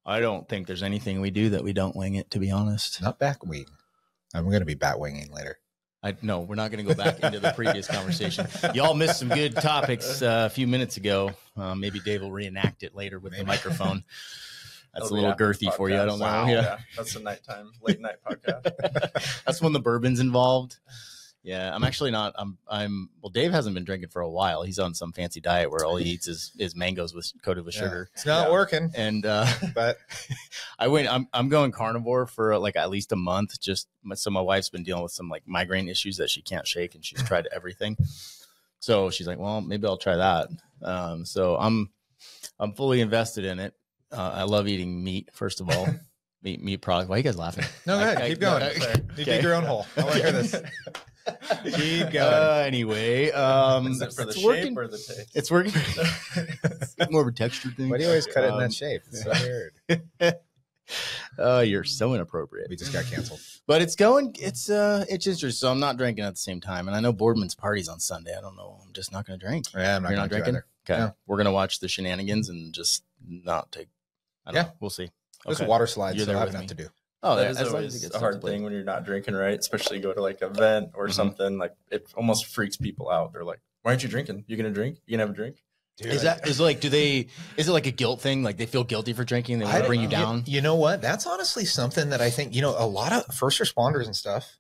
I don't think there's anything we do that we don't wing it, to be honest. Not back wing. I'm going to be bat winging later. No, we're not going to go back into the previous conversation. Y'all missed some good topics a few minutes ago. Maybe Dave will reenact it later with the microphone. That's a little girthy for you. I don't know. Wow. Yeah, that's a late night podcast. That's when the bourbon's involved. Yeah, I'm actually not. Well, Dave hasn't been drinking for a while. He's on some fancy diet where all he eats is mangoes coated with sugar. It's not working. And but I'm going carnivore for like at least a month. So my wife's been dealing with some like migraine issues that she can't shake, and she's tried everything. So she's like, well, maybe I'll try that. So I'm fully invested in it. I love eating meat, first of all. meat product. Why are you guys laughing? No, go ahead. Keep going. You dig your own hole. I want to hear this. Keep going. Anyway, is it for the shape or the taste? It's working. It's more of a texture thing. Why do you always cut it in that shape? It's so weird. You're so inappropriate. We just got canceled. But it's going. It's interesting. So I'm not drinking at the same time, and I know Boardman's party's on Sunday. I don't know. I'm just not going to drink. Yeah, I'm not. You're not drinking. Okay, no. We're going to watch the shenanigans and just not take. I don't know. We'll see. There's water slides, so I have enough to do. Oh, that is always a hard thing when you're not drinking, right? Especially go to like an event or something. Like it almost freaks people out. They're like, "Why aren't you drinking? You gonna drink? You gonna have a drink?" Dude, is it like a guilt thing? Like they feel guilty for drinking? They want to bring you down? You know what? That's honestly something that I think, a lot of first responders and stuff,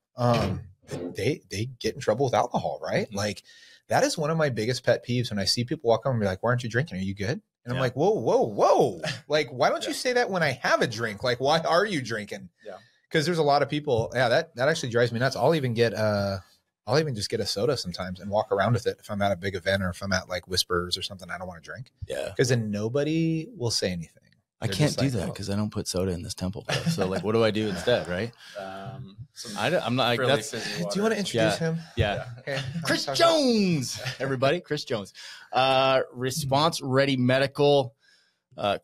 they get in trouble with alcohol, right? Mm-hmm. Like that is one of my biggest pet peeves when I see people walk over and be like, "Why aren't you drinking? Are you good?" And I'm like, whoa. Like, why don't you say that when I have a drink? Like, why are you drinking? Yeah. Because there's a lot of people. Yeah, that actually drives me nuts. I'll even just get a soda sometimes and walk around with it if I'm at a big event or if I'm at like Whispers or something I don't want to drink. Yeah. Because then nobody will say anything. I can't do that because I don't put soda in this temple. So like, what do I do instead? Right. I'm not. Do you want to introduce him? Yeah. Okay. Chris Jones, everybody. Chris Jones, Response Ready Medical,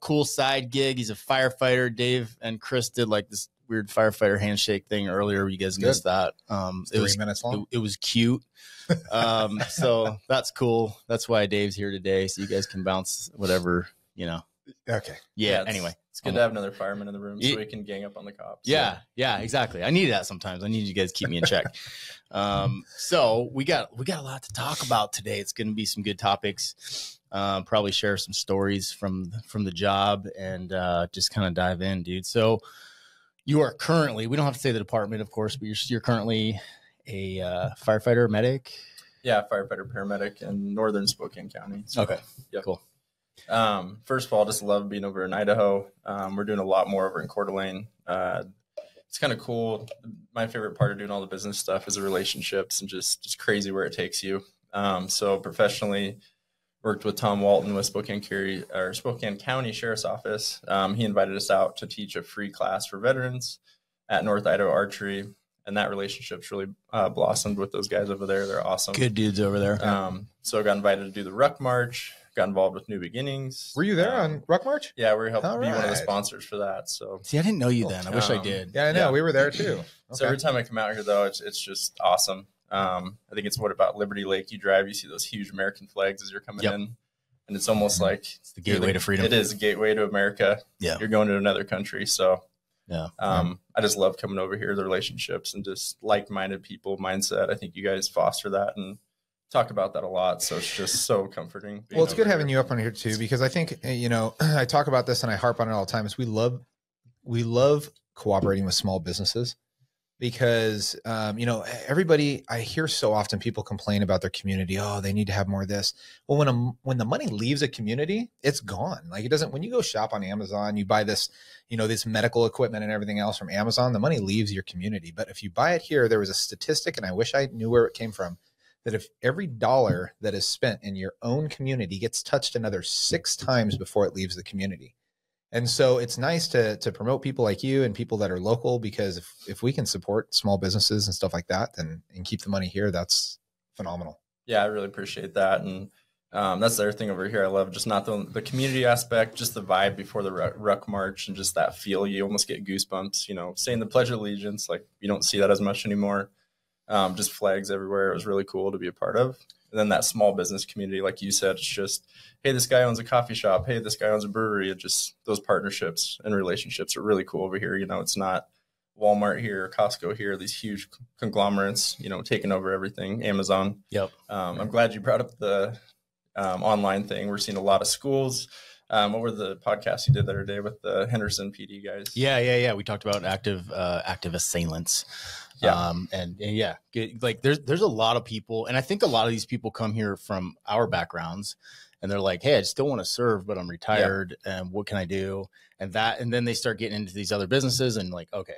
cool side gig. He's a firefighter. Dave and Chris did like this weird firefighter handshake thing earlier. You guys missed that. It was 3 minutes long. It was cute. So that's cool. That's why Dave's here today. So you guys can bounce whatever, Okay. Yeah. Anyway, it's good to have another fireman in the room so we can gang up on the cops. Yeah. Yeah, exactly. I need that sometimes. I need you guys to keep me in check. So we got a lot to talk about today. It's going to be some good topics. Probably share some stories from the job and just kind of dive in, dude. So you are currently, we don't have to say the department, of course, but you're currently a firefighter medic. Yeah, firefighter paramedic in northern Spokane County. So, okay. Yeah. Cool. First of all, just love being over in Idaho. We're doing a lot more over in Coeur d'Alene. It's kind of cool. My favorite part of doing all the business stuff is the relationships and just crazy where it takes you. So professionally worked with Tom Walton with Spokane County Sheriff's Office. He invited us out to teach a free class for veterans at North Idaho Archery. And that relationship's really blossomed with those guys over there. They're awesome. Good dudes over there. So I got invited to do the Ruck March. Got involved with New Beginnings. Were you there on Ruck March? Yeah, we helped be one of the sponsors for that. So see, I didn't know you then. I wish I did. Yeah, I know. We were there too. Okay. So every time I come out here, though, it's just awesome. I think it's about Liberty Lake. You drive, you see those huge American flags as you're coming in, and it's almost like it's the gateway to freedom. It is a gateway to America. Yeah, you're going to another country. So yeah, I just love coming over here, the relationships and just like-minded people mindset. I think you guys foster that and talk about that a lot. So it's just so comforting. Well, it's good having you up on here too, because I think, I talk about this and I harp on it all the time is we love cooperating with small businesses because, everybody, I hear so often people complain about their community. Oh, they need to have more of this. Well, when the money leaves a community, it's gone. Like it doesn't, when you go shop on Amazon, you buy this, this medical equipment and everything else from Amazon, the money leaves your community. But if you buy it here, there was a statistic and I wish I knew where it came from, that if every dollar that is spent in your own community gets touched another 6 times before it leaves the community. And so it's nice to promote people like you and people that are local, because if we can support small businesses and stuff like that, and keep the money here, that's phenomenal. Yeah, I really appreciate that. And that's the other thing over here. I love just not the community aspect, just the vibe before the Ruck March and just that feel. You almost get goosebumps, saying the Pledge of Allegiance. Like you don't see that as much anymore. just flags everywhere. It was really cool to be a part of. And then that small business community, like you said, it's just, hey, this guy owns a coffee shop. Hey, this guy owns a brewery. It just, those partnerships and relationships are really cool over here. You know, it's not Walmart here, Costco here, these huge conglomerates, you know, taking over everything, Amazon. Yep. I'm glad you brought up the online thing. We're seeing a lot of schools. What were the podcasts you did the other day with the Henderson PD guys? Yeah. We talked about active assailants. Yeah. And yeah, like there's a lot of people, and I think a lot of these people come here from our backgrounds, and they're like, hey, I still want to serve, but I'm retired, and what can I do? And then they start getting into these other businesses, and like, okay,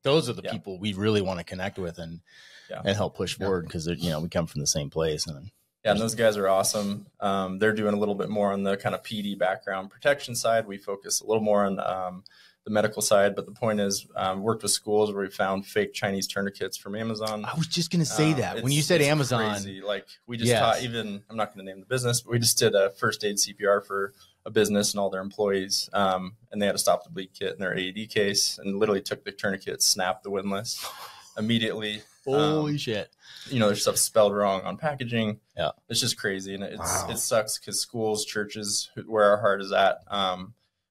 those are the people we really want to connect with and help push forward, because you know, we come from the same place. And and those guys are awesome. They're doing a little bit more on the kind of PD background protection side. We focus a little more on the medical side, but the point is, worked with schools where we found fake Chinese tourniquets from Amazon. I was just going to say that when you said Amazon, crazy. Like we just taught, even, I'm not going to name the business, but we just did a first aid CPR for a business and all their employees. And they had to stop the bleed kit in their AED case, and literally took the tourniquet, snapped the windlass immediately. Holy shit. You know, there's stuff spelled wrong on packaging. Yeah. It's just crazy. And it sucks because schools, churches, where our heart is at,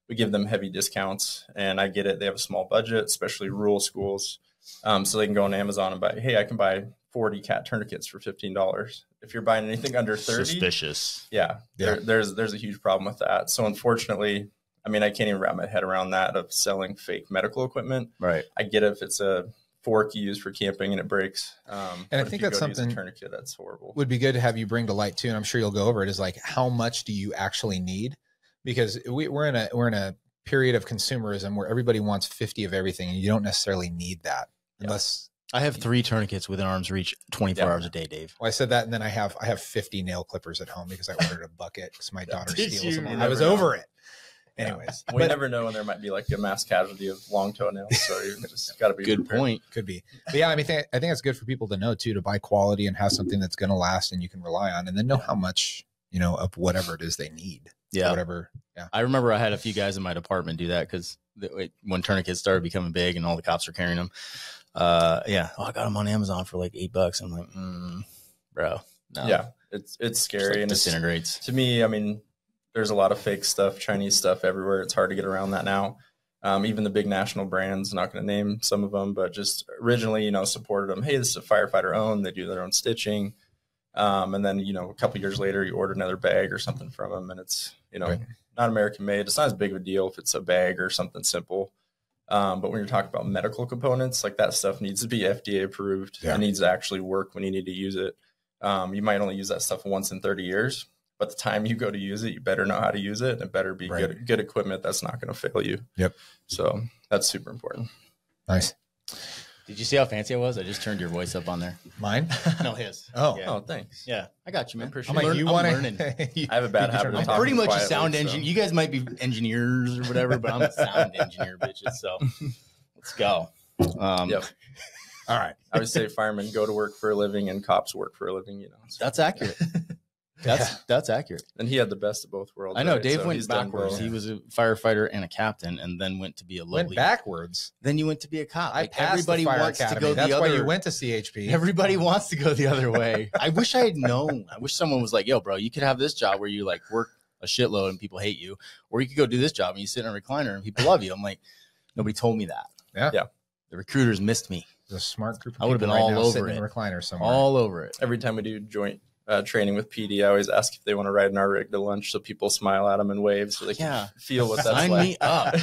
we give them heavy discounts, and I get it. They have a small budget, especially rural schools. So they can go on Amazon and buy, hey, I can buy 40 cat tourniquets for $15. If you're buying anything under 30, suspicious. Yeah. There's a huge problem with that. So unfortunately, I mean, I can't even wrap my head around that, of selling fake medical equipment. Right. I get it if it's a fork you use for camping and it breaks. And I think that's something tourniquet, that's horrible. Would be good to have you bring to light too. And I'm sure you'll go over it, is like, how much do you actually need? Because we're in a period of consumerism where everybody wants 50 of everything, and you don't necessarily need that unless. I have 3 tourniquets within arm's reach 24 hours a day, Dave. Well, I said that, and then I have 50 nail clippers at home because I ordered a bucket because my daughter Did steals you? them. You I was never know. over it. Anyways, We never know when there might be like a mass casualty of long toenails. So you just got to be Good prepared. point. could be. But yeah, I mean, I think it's good for people to know too, to buy quality and have something that's going to last and you can rely on, and then know how much, you know, of whatever it is they need. Yeah. Whatever. Yeah. I remember I had a few guys in my department do that, because when tourniquets started becoming big and all the cops were carrying them. I got them on Amazon for like $8. I'm like, bro. No. Yeah. It's scary. Like and disintegrates. To me, I mean, there's a lot of fake stuff, Chinese stuff everywhere. It's hard to get around that now. Even the big national brands, not going to name some of them, but just originally, you know, supported them. Hey, this is a firefighter owned. They do their own stitching. And then, you know, a couple years later, you order another bag or something from them, and it's, you know, not American made. It's not as big of a deal if it's a bag or something simple. But when you're talking about medical components, like that stuff needs to be FDA approved. Yeah. It needs to actually work when you need to use it. You might only use that stuff once in 30 years, but the time you go to use it, you better know how to use it, and it better be good equipment that's not going to fail you. Yep. So that's super important. Nice. Did you see how fancy I was? I just turned your voice up on there. Mine? No, his. Oh. Yeah. Oh, thanks. Yeah, I got you, man. I'm like, you want learning. I have a bad habit of I'm talking pretty much quietly, a sound so. engineer. You guys might be engineers or whatever, but I'm a sound engineer, bitches. So let's go. Yep. All right. I would say firemen go to work for a living and cops work for a living, you know. So. That's accurate. That's accurate. And he had the best of both worlds. I know. right? Dave So went he's done backwards. both. He was a firefighter and a captain, and then went to be a lowly. Went backwards. Then you went to be a cop. I Like, passed everybody the fire wants academy. to go That's the why other. you went to CHP. Everybody wants to go the other way. I wish I had known. I wish someone was like, "Yo, bro, you could have this job where you like work a shitload and people hate you, or you could go do this job and you sit in a recliner and people love you." I'm like, nobody told me that. Yeah. The recruiters missed me. There's a smart group of I would've people been right all now over sitting it. in a recliner somewhere. All over it. Every time we do joint training with PD, I always ask if they want to ride in our rig to lunch, so people smile at them and wave, so they can feel what that's Sign like. me up.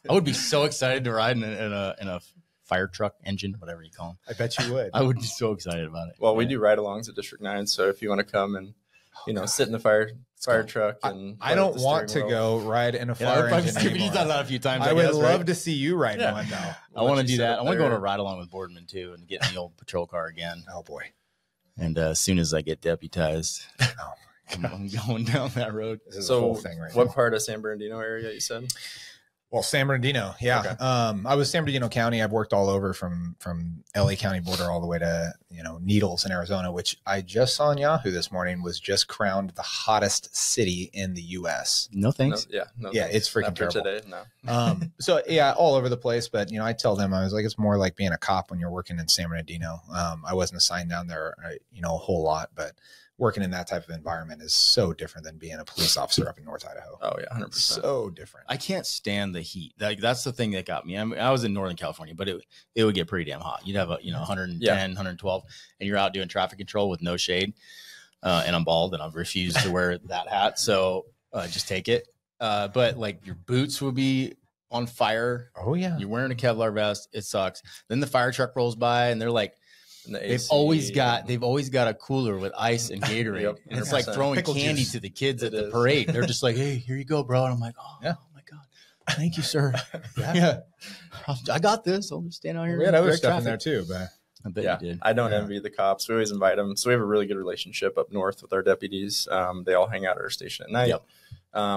I would be so excited to ride in a fire truck engine, whatever you call them. I bet you would. I would be so excited about it. Well, we do ride-alongs at District 9, so if you want to come and, you know, sit in the fire truck and I don't want to go ride in a Yeah, fire I've engine probably anymore. done that a few times. I would guess, love right? to see you ride Yeah. one though. I want to do that. I want to go on a there. ride along with Boardman too, and get in the old patrol car again. Oh boy. And as soon as I get deputized, Oh I'm going down that road. This is a So whole thing right what now. part of San Bernardino area you said? Well, San Bernardino. Yeah. Okay. I was San Bernardino County. I've worked all over from LA County border all the way to, Needles in Arizona, which I just saw on Yahoo this morning was just crowned the hottest city in the US. No thanks. Yeah. It's freaking After terrible. today. No. So yeah, all over the place. But, I tell them, I was like, it's more like being a cop when you're working in San Bernardino. I wasn't assigned down there, a whole lot, but working in that type of environment is so different than being a police officer up in North Idaho. Oh yeah. 100%. So different. I can't stand the heat. Like that's the thing that got me. I was in Northern California, but it would get pretty damn hot. You'd have 110, 112, and you're out doing traffic control with no shade. And I'm bald, and I've refused to wear that hat. So just take it. But like your boots would be on fire. Oh yeah. You're wearing a Kevlar vest. It sucks. Then the fire truck rolls by, and they're like, And the they've AC, always got a cooler with ice and Gatorade. Yep. And it's like 100%. throwing Pickle candy juice. to the kids at It the is. parade. They're just like, hey, here you go, bro. And I'm like, oh, Yeah. oh my God. Thank you, sir. Yeah. I got this. I'll just stand out here. We had and other direct stuff in traffic. there too, but I bet Yeah, you did. I don't Yeah. envy the cops. We always invite them. So we have a really good relationship up north with our deputies. They all hang out at our station at night. Yep.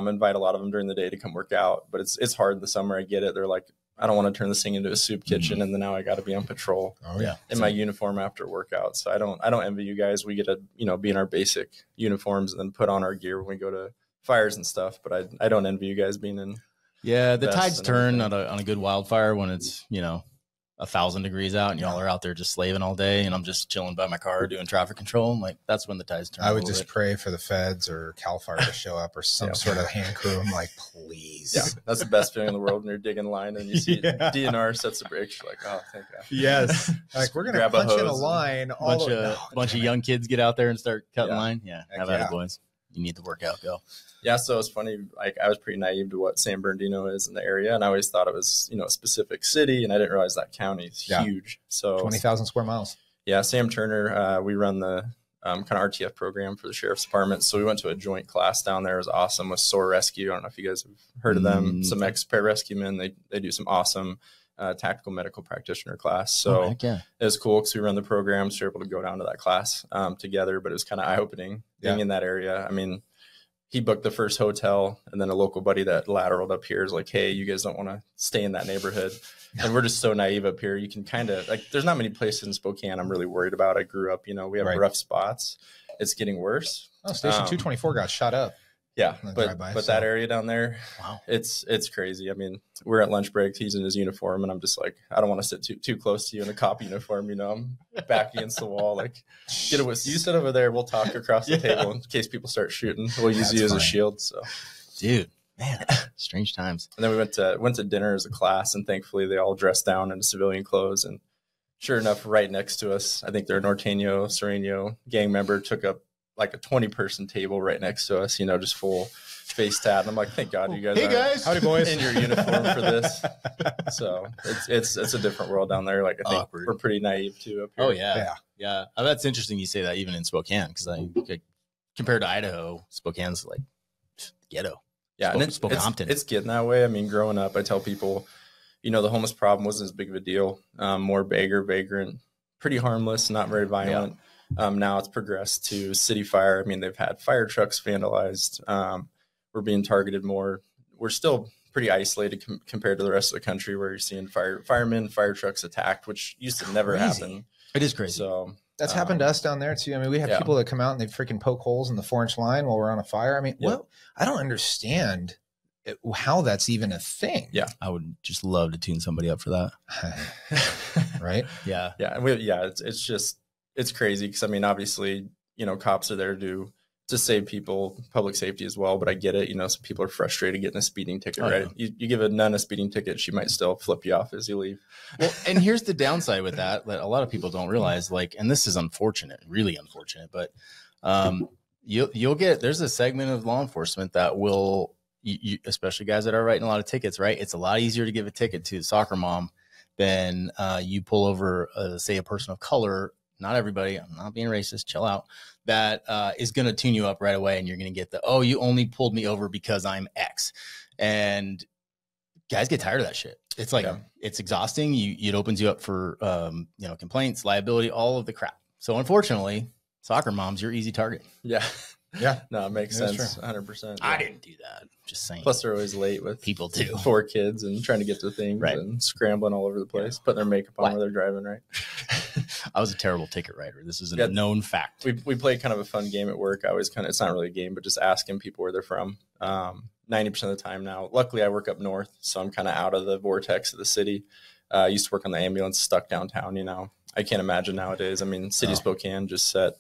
Invite a lot of them during the day to come work out, but it's hard in the summer. I get it. They're like, I don't want to turn this thing into a soup kitchen, and then now I got to be on patrol oh yeah. in my uniform after workout. So I don't envy you guys. We get to be in our basic uniforms and then put on our gear when we go to fires and stuff. But I don't envy you guys being in. Yeah, the vests tides and turn everything. on a good wildfire when it's 1,000 degrees out and y'all are out there just slaving all day, and I'm just chilling by my car doing traffic control. I'm like, that's when the tides turn. I a would little just bit. pray for the feds or Cal Fire to show up or some Yeah. sort of hand crew. I'm like, please. Yeah, that's the best feeling in the world when you're digging line and you see Yeah. DNR sets the brakes. You're like, oh, thank God. Yes. Like we're gonna Grab a punch in a hose and line. bunch of young kids get out there and start cutting Yeah. line. Yeah, Heck have at yeah. it, boys. You need the workout. Go. Yeah, so it's funny. Like I was pretty naive to what San Bernardino is in the area, and I always thought it was a specific city, and I didn't realize that county is Yeah. huge. So 20,000 square miles. yeah, Sam Turner, we run the kind of RTF program for the sheriff's department. So we went to a joint class down there. It was awesome with SOAR Rescue. I don't know if you guys have heard of them. Some ex-pararescuemen. They do some awesome tactical medical practitioner class. So heck yeah. it was cool because we run the program, so we were able to go down to that class together. But it was kind of eye-opening being in that area. I mean, he booked the first hotel, and then a local buddy that lateraled up here is like, hey, you guys don't want to stay in that neighborhood. And we're just so naive up here. You can kind of like, there's not many places in Spokane I'm really worried about. I grew up, we have Right. rough spots. It's getting worse. Oh, Station 224 got shot up. Yeah. On the But drive-by, that so- area down there, Wow. it's crazy. I mean, we're at lunch break. He's in his uniform, and I'm just like, I don't want to sit too close to you in a cop uniform. I'm back against the wall. Like, get away. You sit over there. We'll talk across the table in case people start shooting. We'll use That's you as a fine. shield. So, Dude, man, strange times. and then we went to dinner as a class, and thankfully they all dressed down in civilian clothes. And sure enough, right next to us, I think their Norteño Sereno gang member took up like a 20-person table right next to us. Just full face tat. And I'm like, thank God you guys Hey aren't guys. Howdy boys. in your uniform for this. So it's a different world down there. Like I think Awkward. we're pretty naive too up here. Oh yeah, Yeah. yeah. That's interesting. You say that even in Spokane, because compared to Idaho, Spokane's like ghetto. Yeah, and Spokampton. it's getting that way. I mean, growing up, I tell people, the homeless problem wasn't as big of a deal. More vagrant, pretty harmless, not very violent. Now it's progressed to city fire. I mean, they've had fire trucks vandalized. We're being targeted more. We're still pretty isolated compared to the rest of the country, where you're seeing firemen, fire trucks attacked, which used to never Crazy. happen. It is crazy. So That's happened to us down there too. I mean, we have Yeah. people that come out and they freaking poke holes in the 4-inch line while we're on a fire. I mean, Yeah. what? I don't understand how that's even a thing. Yeah. I would just love to tune somebody up for that. Right? Yeah. yeah, and it's crazy because I mean, obviously, cops are there to save people, public safety as well. But I get it. Some people are frustrated getting a speeding ticket, Oh, right? You give a nun a speeding ticket, she might still flip you off as you leave. Well, and here's the downside with that a lot of people don't realize, and this is unfortunate, really unfortunate, but you'll get, there's a segment of law enforcement that will, especially guys that are writing a lot of tickets, right? It's a lot easier to give a ticket to a soccer mom than you pull over, say, a person of color. Not everybody, I'm not being racist, chill out, that is going to tune you up right away. And you're going to get oh, you only pulled me over because I'm X. And guys get tired of that shit. It's like, It's exhausting. It opens you up for, complaints, liability, all of the crap. So unfortunately, soccer moms, you're easy target. Yeah. Yeah. No, it makes That's sense. true. 100%. I didn't do that. Just saying. Plus, they're always late with People do. 4 kids and trying to get to things Right. and scrambling all over the place, putting their makeup on What? while they're driving, right? I was a terrible ticket writer. This is a known fact. We play kind of a fun game at work. I always it's not really a game, but just asking people where they're from. 90% of the time now. Luckily, I work up north, so I'm kind of out of the vortex of the city. I used to work on the ambulance, stuck downtown, I can't imagine nowadays. I mean, City of Spokane just set,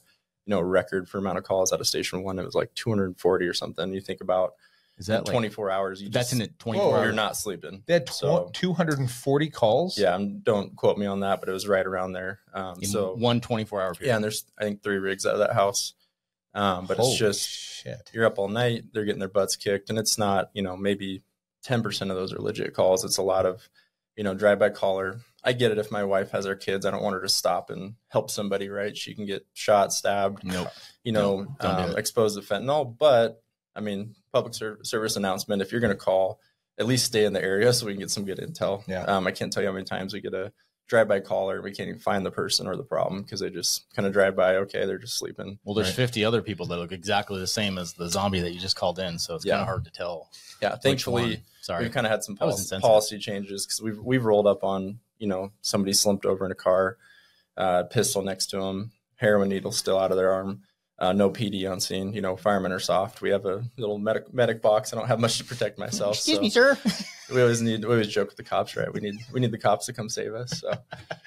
a record for amount of calls out of Station 1. It was like 240 or something. You think about is that 24 hours. That's in it 24 hours. You're not sleeping. They had 240 calls? Yeah, don't quote me on that, but it was right around there. So one 24-hour period. Yeah, and there's, I think, 3 rigs out of that house. But Holy it's just, shit. You're up all night. They're getting their butts kicked. And it's not, maybe 10% of those are legit calls. It's a lot of, drive-by caller. I get it. If my wife has her kids, I don't want her to stop and help somebody, right? She can get shot, stabbed, Nope. exposed to fentanyl. But I mean, public service announcement, if you're going to call, at least stay in the area so we can get some good intel. Yeah. I can't tell you how many times we get a drive-by caller. We can't even find the person or the problem because they just kind of drive by. Okay, they're just sleeping. Well, there's 50 other people that look exactly the same as the zombie that you just called in. So it's kind of hard to tell. Yeah. Thankfully, we've kind of had some policy changes because we've rolled up on, somebody slumped over in a car, pistol next to them, heroin needle still out of their arm. No PD on scene. Firemen are soft. We have a little medic box. I don't have much to protect myself. Excuse me, sir. We always joke with the cops, right? We need the cops to come save us. So,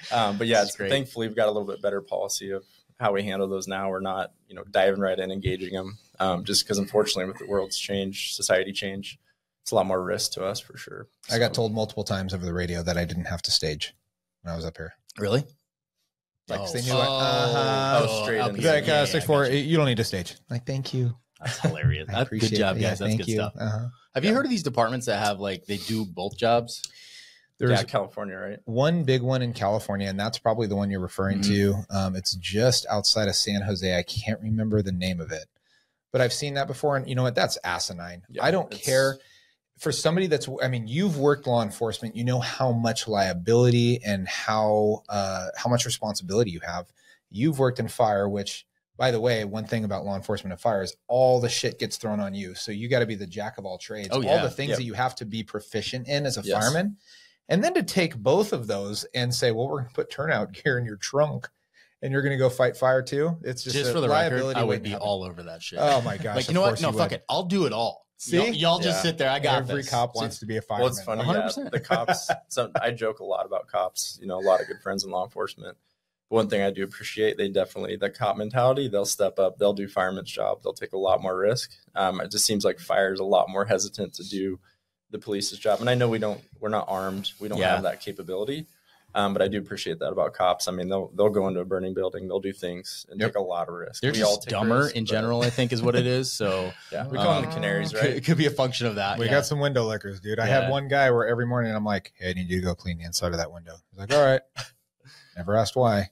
but yeah, thankfully we've got a little bit better policy of how we handle those now. We're not, diving right in, engaging them, just because unfortunately with the world's change, society change, it's a lot more risk to us for sure. So. I got told multiple times over the radio that I didn't have to stage when I was up here. Really? Like they knew straight in. Like 6'4", you don't need to stage. Like, thank you. That's hilarious. Good job, guys. That's good stuff. Have you heard of these departments that have they do both jobs? There's California, right? One big one in California, and that's probably the one you're referring to. It's just outside of San Jose. I can't remember the name of it, but I've seen that before. And you know what? That's asinine. Yeah, I don't care. For somebody you've worked law enforcement, you know how much liability and how much responsibility you have. You've worked in fire, which, by the way, one thing about law enforcement and fire is all the shit gets thrown on you. So you got to be the jack of all trades. All the things that you have to be proficient in as a fireman. And then to take both of those and say, well, we're going to put turnout gear in your trunk and you're going to go fight fire too. It's just for the liability. Record, I would be all over that shit. Oh my gosh. You know what? No, fuck it. I'll do it all. See, y'all just sit there. I got every this. cop wants to be a fireman. Well, it's funny. 100%. The cops. So I joke a lot about cops. A lot of good friends in law enforcement. One thing I do appreciate, they definitely, the cop mentality, they'll step up. They'll do fireman's job. They'll take a lot more risk. It just seems like fire is a lot more hesitant to do the police's job. And I know we're not armed. We don't have that capability. But I do appreciate that about cops. I mean, they'll go into a burning building, they'll do things and take a lot of risk. They're just dumber in general, I think is what it is. So we call them the canaries, right? It could be a function of that. We got some window lickers, dude. I had one guy where every morning I'm like, hey, I need you to go clean the inside of that window. He's like, all right. Never asked why.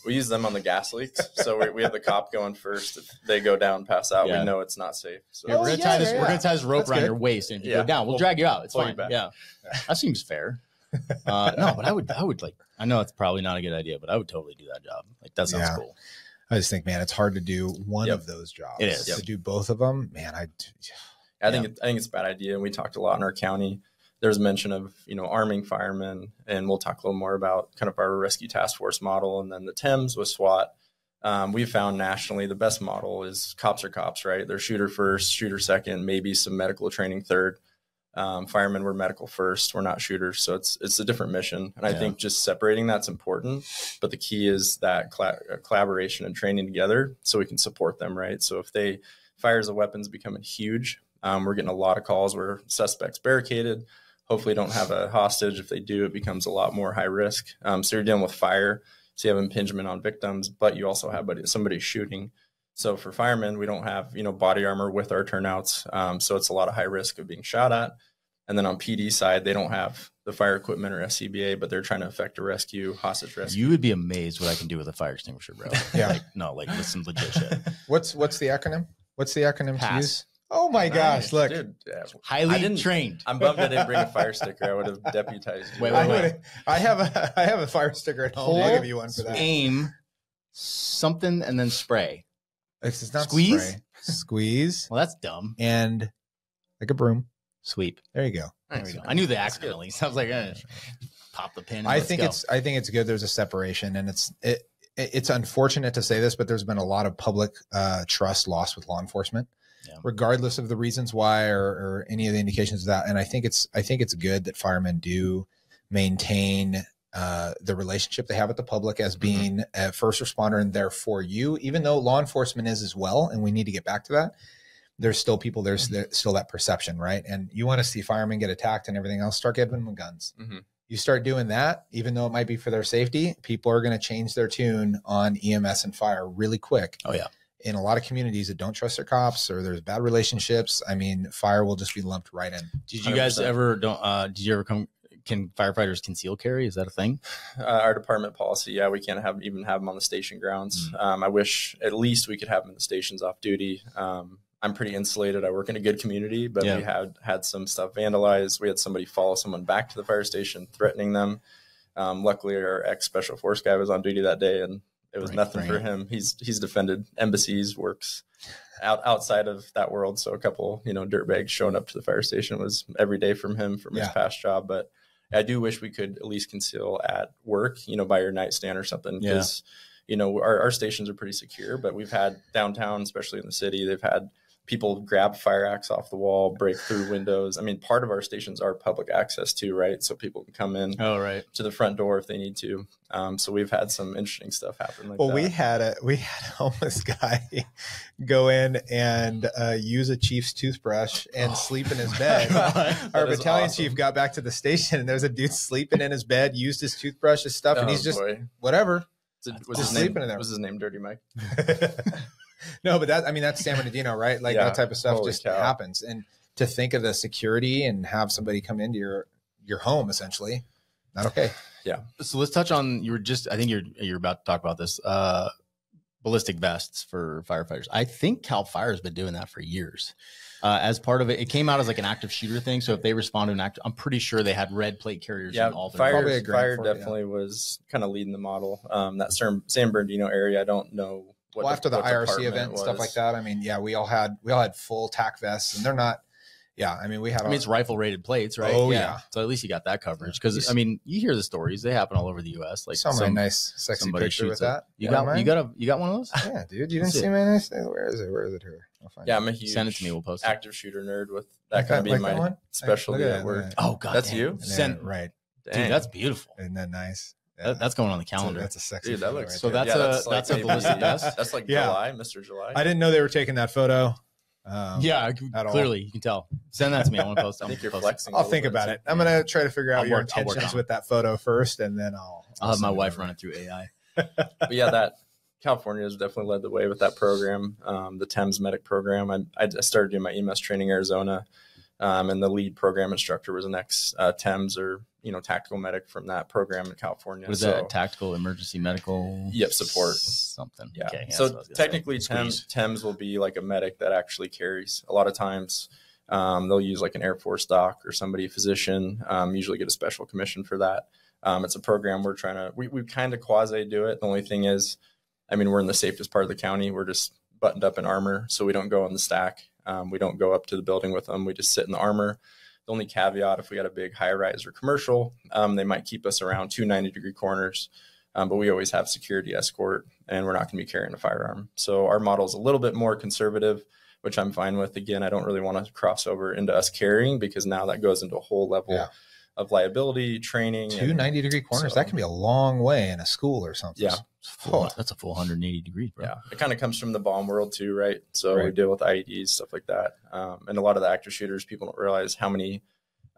We use them on the gas leaks. So we have the cop going first. If they go down, pass out, we know it's not safe. So we're going to tie this rope around your waist. And if you go down, we'll drag you out. It's fine. Yeah. That seems fair. No, but I would I know it's probably not a good idea, but I would totally do that job. That sounds cool. I just think, man, it's hard to do one of those jobs. It is. To do both of them, man. I think it's a bad idea. And we talked a lot in our county. There's mention of, arming firemen, and we'll talk a little more about kind of our rescue task force model. And then the TEMS with SWAT. We've found nationally the best model is cops are cops, right? They're shooter first, shooter second, maybe some medical training third. Firemen were medical first. We're not shooters. So it's a different mission. And I think just separating that's important. But the key is that collaboration and training together so we can support them, right? So if fires of weapons becoming huge, we're getting a lot of calls where suspects barricaded, hopefully don't have a hostage. If they do, it becomes a lot more high risk. So you're dealing with fire. So you have impingement on victims, but you also have somebody shooting. So for firemen, we don't have, body armor with our turnouts. So it's a lot of high risk of being shot at. And then on PD side, they don't have the fire equipment or SCBA, but they're trying to effect a rescue, hostage rescue. You would be amazed what I can do with a fire extinguisher, bro. Yeah. With some legit shit. What's the acronym? What's the acronym PASS. To use? Oh my gosh! Look, dude, highly trained. I'm bummed I didn't bring a fire sticker. I would have deputized you. Wait. I have a fire sticker at home. I'll give you one for that. Aim something and then spray. It's not Squeeze? spray. Squeeze. Well, that's dumb. And like a broom. Sweep. There you go. There we go. I knew the acronym at least. I was like, pop the pin. And I think it's good. There's a separation, and it's unfortunate to say this, but there's been a lot of public trust lost with law enforcement, regardless of the reasons why or any of the indications of that. And I think it's good that firemen do maintain the relationship they have with the public as being a first responder and there for you, even though law enforcement is as well. And we need to get back to that. There's still people, there's still that perception, right? And you want to see firemen get attacked and everything else, start giving them guns. You start doing that, even though it might be for their safety, people are going to change their tune on EMS and fire really quick. Oh yeah. In a lot of communities that don't trust their cops or there's bad relationships, I mean, fire will just be lumped right in. Did you guys ever can firefighters conceal carry? Is that a thing? Our department policy, yeah, we can't even have them on the station grounds. I wish at least we could have them in the stations off duty. I'm pretty insulated. I work in a good community, but we had some stuff vandalized. We had somebody follow someone back to the fire station, threatening them. Luckily, our ex-special force guy was on duty that day, and it was nothing for him. He's defended embassies, works outside of that world. So a couple, dirtbags showing up to the fire station was every day from him from his past job. But I do wish we could at least conceal at work, by your nightstand or something, because our stations are pretty secure. But we've had downtown, especially in the city, they've had people grab fire axe off the wall, break through windows. I mean, part of our stations are public access too, right? So people can come in to the front door if they need to. So we've had some interesting stuff happen like that. We had a homeless guy go in and use a chief's toothbrush and sleep in his bed. Our battalion chief got back to the station and there's a dude sleeping in his bed, used his toothbrush, his stuff, and he's just whatever. Was his name Dirty Mike? No, but that's San Bernardino, right? Like that type of stuff happens. And to think of the security and have somebody come into your home, essentially, not okay. Yeah. So let's touch on, I think you're about to talk about this, ballistic vests for firefighters. I think CAL FIRE has been doing that for years. As part of it, it came out as like an active shooter thing. So if they respond to an active, I'm pretty sure they had red plate carriers. Yeah, in all Fire definitely was kind of leading the model. That San Bernardino area, I don't know. After the IRC event and stuff like that, I mean, we all had full tac vests, and they're not. Yeah, I mean, it's rifle rated plates, right? Oh yeah. So at least you got that coverage, because I mean, you hear the stories; they happen all over the U.S. Like some nice, sexy picture with that. You got one of those? Yeah, dude, you didn't see my nice. Where is it here? I'll find it. I'm a huge send it to me. We'll post it. Active shooter nerd with that kind of be my specialty at work. Oh god, that's you. Right, dude, that's beautiful. Isn't that nice? Yeah. That's going on the calendar. That's a sexy. Dude, that looks right so. That's a ballistic vest. That's like July, Mr. July. I didn't know they were taking that photo. Clearly you can tell. Send that to me. I want to post. I think you're flexing. I'll think about it. I'm gonna try to figure out your intentions with that photo first, and then I'll have my wife run it through AI. But that California has definitely led the way with that program. The Thames Medic program. I started doing my EMS training in Arizona, and the lead program instructor was an ex Thames or tactical medic from that program in California. Was that tactical emergency medical? Yep, support something. Yeah. Okay, so technically, Thames will be like a medic that actually carries. A lot of times, they'll use like an Air Force doc or somebody, a physician. Usually get a special commission for that. It's a program we're trying to. We kind of quasi do it. The only thing is, we're in the safest part of the county. We're just buttoned up in armor, so we don't go on the stack. We don't go up to the building with them. We just sit in the armor. The only caveat, if we had a big high rise or commercial, they might keep us around 2 90-degree corners, but we always have security escort, and we're not going to be carrying a firearm. So our model is a little bit more conservative, which I'm fine with. Again, I don't really want to cross over into us carrying, because now that goes into a whole level of liability, training. 2 90-degree corners, that can be a long way in a school or something. Yeah. That's a full 180 degrees, bro. Yeah. It kind of comes from the bomb world too, right? So we deal with IEDs, stuff like that. And a lot of the active shooters, people don't realize how many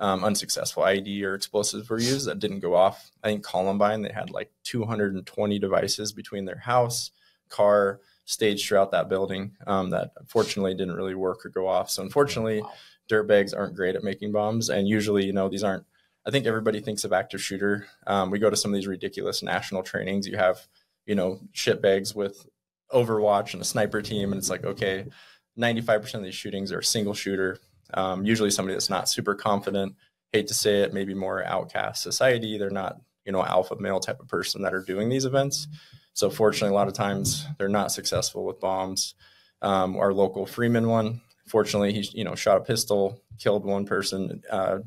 unsuccessful IED or explosives were used that didn't go off. I think Columbine, they had like 220 devices between their house, car, staged throughout that building that unfortunately didn't really work or go off. So unfortunately, dirtbags aren't great at making bombs. And usually, these aren't, I think everybody thinks of active shooter. We go to some of these ridiculous national trainings. You have shit bags with Overwatch and a sniper team. And it's like, okay, 95% of these shootings are single shooter. Usually somebody that's not super confident, hate to say it, maybe more outcast society. They're not, alpha male type of person that are doing these events. So fortunately, a lot of times they're not successful with bombs. Our local Freeman one, fortunately, he, you know, shot a pistol, killed one person,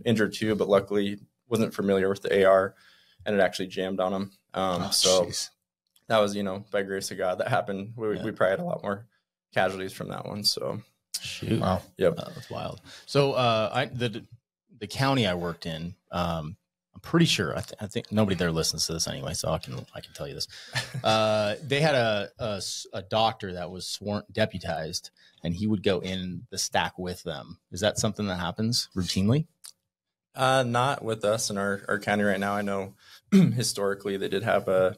injured two, but luckily wasn't familiar with the AR and it actually jammed on him. Geez. That was, you know, by grace of God that happened. We probably had a lot more casualties from that one. So, shoot. Wow. Yep. That's wild. So, the county I worked in, I'm pretty sure, I think nobody there listens to this anyway, so I can tell you this. They had a doctor that was sworn deputized, and he would go in the stack with them. Is that something that happens routinely? Not with us in our county right now. I know historically they did have a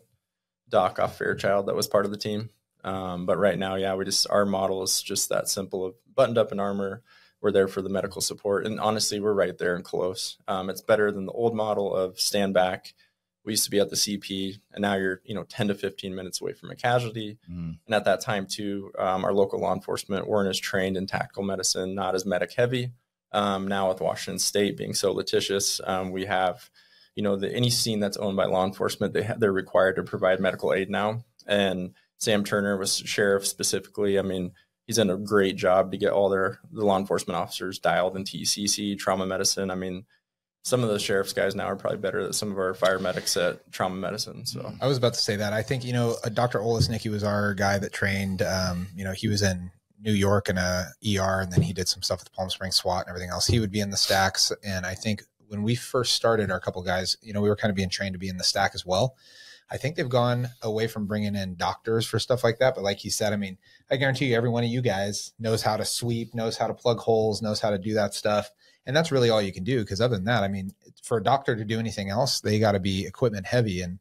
doc off Fairchild that was part of the team. But right now, yeah, our model is just that simple of buttoned up in armor. We're there for the medical support. And honestly, we're right there and close. It's better than the old model of stand back. We used to be at the CP, and now you're, 10 to 15 minutes away from a casualty. And at that time too, our local law enforcement weren't as trained in tactical medicine, not as medic heavy. Now with Washington State being so litigious, we have, any scene that's owned by law enforcement, they're required to provide medical aid now. And Sam Turner was sheriff specifically. I mean, he's done a great job to get all the law enforcement officers dialed in TCC, trauma medicine. I mean, some of the sheriff's guys now are probably better than some of our fire medics at trauma medicine. So I was about to say that. I think, Dr. Olisnicki was our guy that trained, he was in New York in a ER, and then he did some stuff with Palm Springs SWAT and everything else. He would be in the stacks. And I think when we first started, our couple guys, we were kind of being trained to be in the stack as well. I think they've gone away from bringing in doctors for stuff like that. But like you said, I mean, I guarantee you every one of you guys knows how to sweep, knows how to plug holes, knows how to do that stuff. And that's really all you can do. Because other than that, I mean, for a doctor to do anything else, they got to be equipment heavy. And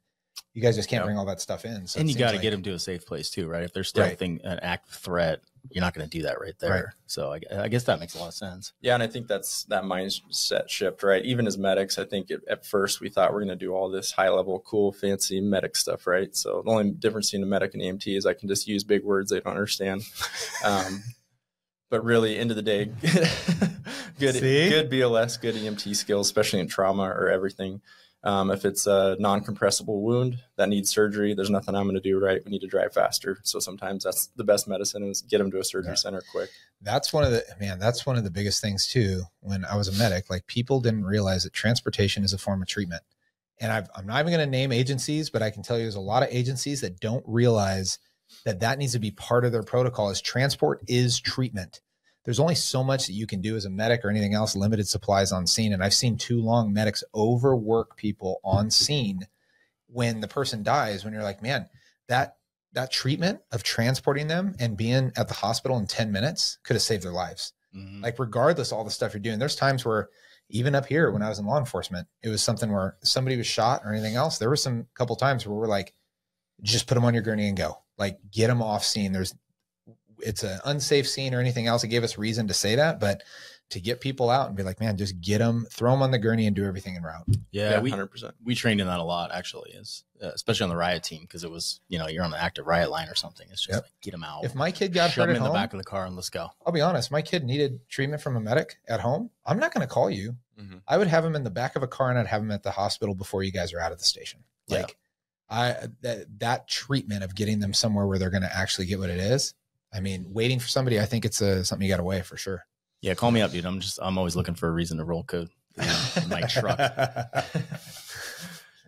you guys just can't bring all that stuff in. So and you got to get them to a safe place too, right? If they're still an active threat, you're not going to do that right there. Right. So I guess that makes a lot of sense. Yeah, and I think that mindset shift, right? Even as medics, I think at first we thought we're going to do all this high-level, cool, fancy medic stuff, right? So the only difference between a medic and EMT is I can just use big words they don't understand. But really, end of the day, good BLS, good EMT skills, especially in trauma or everything. If it's a non-compressible wound that needs surgery, there's nothing I'm going to do, right? We need to drive faster. So sometimes that's the best medicine is get them to a surgery center quick. That's one of the biggest things too. When I was a medic, like people didn't realize that transportation is a form of treatment. And I'm not even going to name agencies, but I can tell you there's a lot of agencies that don't realize that needs to be part of their protocol is transport is treatment. There's only so much that you can do as a medic or anything else, limited supplies on scene. And I've seen too long medics overwork people on scene when the person dies, when you're like, man, that treatment of transporting them and being at the hospital in 10 minutes could have saved their lives. Mm-hmm. Like regardless of all the stuff you're doing, there's times where even up here, when I was in law enforcement, it was something where somebody was shot or anything else. There were some couple times where we're like, just put them on your gurney and go, like get them off scene. It's an unsafe scene or anything else. It gave us reason to say that, but to get people out and be like, man, just get them, throw them on the gurney and do everything en route. Yeah, 100%. We trained in that a lot actually, especially on the riot team. Cause it was, you're on the active riot line or something. It's just like, get them out. If my kid got shove hurt him at in home, the back of the car and let's go. I'll be honest. My kid needed treatment from a medic at home. I'm not going to call you. Mm-hmm. I would have him in the back of a car and I'd have him at the hospital before you guys are out of the station. Like that treatment of getting them somewhere where they're going to actually get what it is. I mean, waiting for somebody, I think it's something you got to weigh for sure. Yeah, call me up, dude. I'm always looking for a reason to roll code in my truck.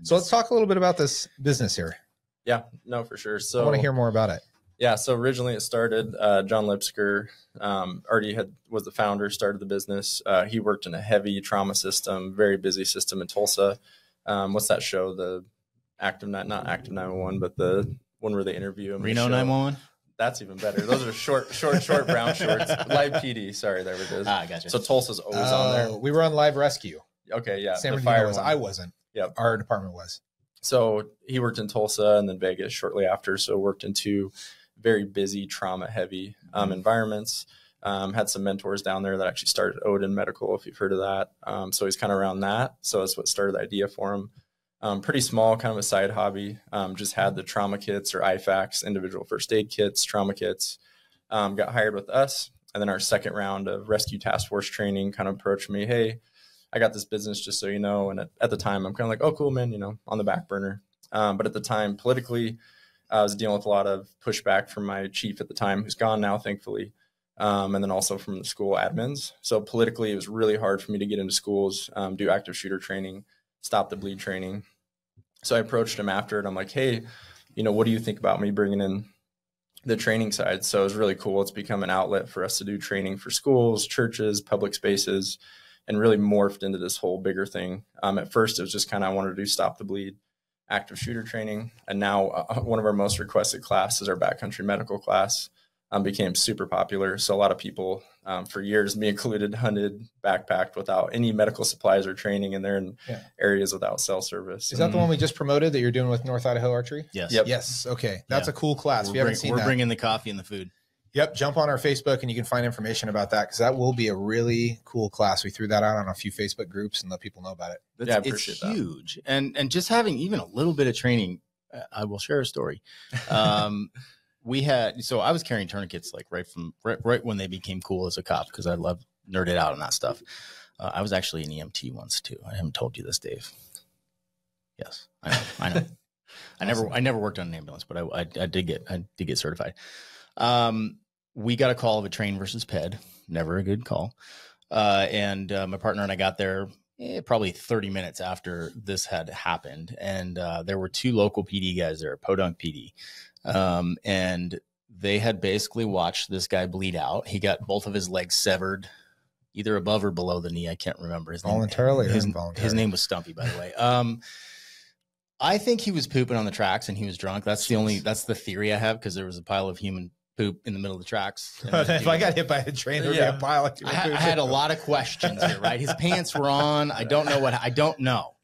So let's talk a little bit about this business here. Yeah, no, for sure. So I want to hear more about it. Yeah, so originally it started, John Lipsker was the founder, started the business. He worked in a heavy trauma system, very busy system in Tulsa. What's that show? The not Active 911, but the one where they interview him. Reno 911? That's even better. Those are short brown shorts. Live PD. Sorry, there it is. Gotcha. So Tulsa's always on there. We were on Live Rescue. Okay, yeah. San Bernardino was. I wasn't. Yep. Our department was. So he worked in Tulsa and then Vegas shortly after. So worked in two very busy, trauma-heavy environments. Had some mentors down there that actually started Odin Medical, if you've heard of that. So he's kind of around that. So that's what started the idea for him. Pretty small, kind of a side hobby. Just had the trauma kits or IFAKs, individual first aid kits, trauma kits. Got hired with us. And then our second round of rescue task force training kind of approached me. Hey, I got this business, just so you know. And at the time, I'm kind of like, oh, cool, man, on the back burner. But at the time, politically, I was dealing with a lot of pushback from my chief at the time, who's gone now, thankfully. And then also from the school admins. So politically, it was really hard for me to get into schools, do active shooter training, stop the bleed training. So I approached him after it. I'm like, hey, what do you think about me bringing in the training side? So it was really cool. It's become an outlet for us to do training for schools, churches, public spaces, and really morphed into this whole bigger thing. At first, it was just kind of, I wanted to do stop the bleed, active shooter training. And now one of our most requested classes, our backcountry medical class, became super popular. So a lot of people for years, me included, hunted, backpacked without any medical supplies or training, and they're in areas without cell service. Is that the one we just promoted that you're doing with North Idaho Archery? Yes. Yep. Yes. Okay. That's a cool class. If you haven't seen we're that, bringing the coffee and the food. Yep. Jump on our Facebook and you can find information about that, because that will be a really cool class. We threw that out on a few Facebook groups and let people know about it. I appreciate it's huge. And just having even a little bit of training, I will share a story. So I was carrying tourniquets like right when they became cool as a cop, because I love nerded out on that stuff. I was actually an EMT once too. I haven't told you this, Dave. Yes, I know. I never worked on an ambulance, but I did get certified. We got a call of a train versus ped. Never a good call. And my partner and I got there probably 30 minutes after this had happened. And there were two local PD guys there, Podunk PD. And they had basically watched this guy bleed out. He got both of his legs severed, either above or below the knee. I can't remember his name. Voluntarily or involuntarily? His name was Stumpy, by the way. I think he was pooping on the tracks and he was drunk. That's the theory I have, because there was a pile of human poop in the middle of the tracks. If I got hit by a train, there'd be a pile of I had a lot of questions here, right? His pants were on. I don't know.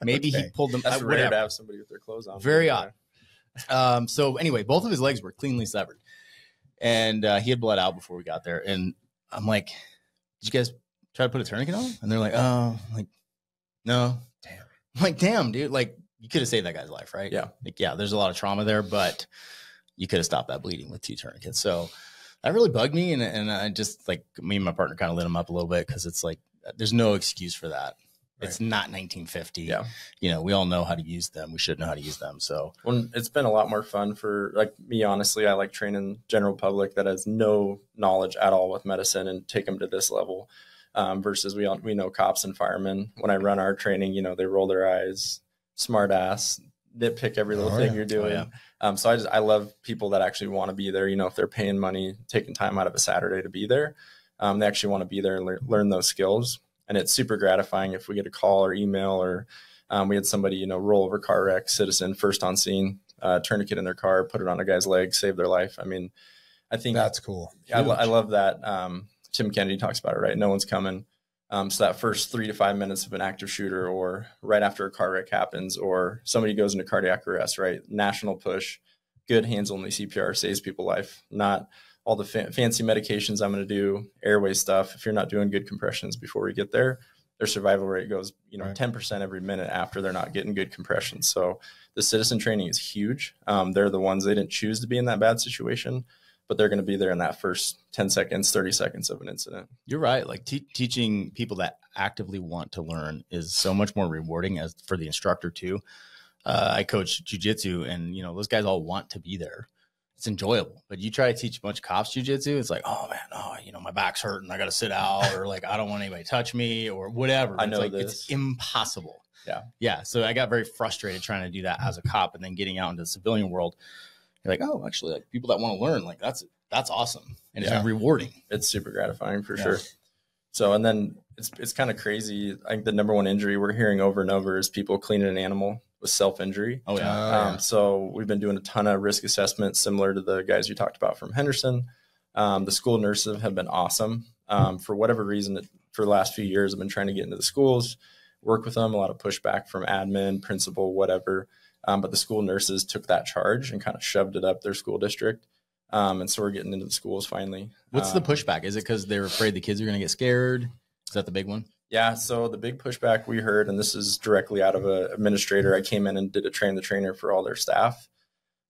Maybe he pulled them. That's rare to have somebody with their clothes on. Very odd. So anyway, both of his legs were cleanly severed, and he had bled out before we got there. And I'm like, "Did you guys try to put a tourniquet on?" And they're like, "Oh, like, no." Damn. I'm like, "Damn, dude! Like, you could have saved that guy's life, right?" Yeah. Like, yeah, there's a lot of trauma there, but you could have stopped that bleeding with 2 tourniquets. So that really bugged me, and I just, like, me and my partner kind of lit him up a little bit, because it's like there's no excuse for that. Right. It's not 1950. Yeah. We all know how to use them. We should know how to use them. So it's been a lot more fun for, like, me, honestly. I like training general public that has no knowledge at all with medicine and take them to this level, versus we know cops and firemen. When I run our training, they roll their eyes, smart ass, nitpick every little thing you're doing. So I love people that actually want to be there. If they're paying money, taking time out of a Saturday to be there, they actually want to be there and learn those skills. And it's super gratifying if we get a call or email, or we had somebody, roll over car wreck, citizen, first on scene, tourniquet in their car, put it on a guy's leg, save their life. I mean, I think that's cool. I love that. Tim Kennedy talks about it, right? No one's coming. So that first 3 to 5 minutes of an active shooter, or right after a car wreck happens, or somebody goes into cardiac arrest, right? National push, good hands-only CPR saves people's life, not all the fancy medications I'm going to do, airway stuff. If you're not doing good compressions before we get there, their survival rate goes, 10% every minute after they're not getting good compressions. So the citizen training is huge. They're the ones, they didn't choose to be in that bad situation, but they're going to be there in that first 10 seconds, 30 seconds of an incident. You're right. Like teaching people that actively want to learn is so much more rewarding as for the instructor too. I coach jujitsu, and those guys all want to be there. It's enjoyable, but you try to teach a bunch of cops jujitsu, it's like, oh man, my back's hurting, I got to sit out, or like, I don't want anybody to touch me, or whatever. I know it's impossible. Yeah. So I got very frustrated trying to do that as a cop, and then getting out into the civilian world. You're like, oh, actually, like, people that want to learn, like, that's awesome, and it's rewarding. It's super gratifying for sure. So, and then it's kind of crazy. I think the number one injury we're hearing over and over is people cleaning an animal with self-injury. Oh yeah. So we've been doing a ton of risk assessments similar to the guys you talked about from Henderson. The school nurses have been awesome. For whatever reason, for the last few years, I've been trying to get into the schools, work with them, a lot of pushback from admin, principal, whatever. But the school nurses took that charge and kind of shoved it up their school district. And so we're getting into the schools finally. What's the pushback? Is it because they're afraid the kids are going to get scared? Is that the big one? Yeah. So the big pushback we heard, and this is directly out of an administrator, I came in and did a train the trainer for all their staff.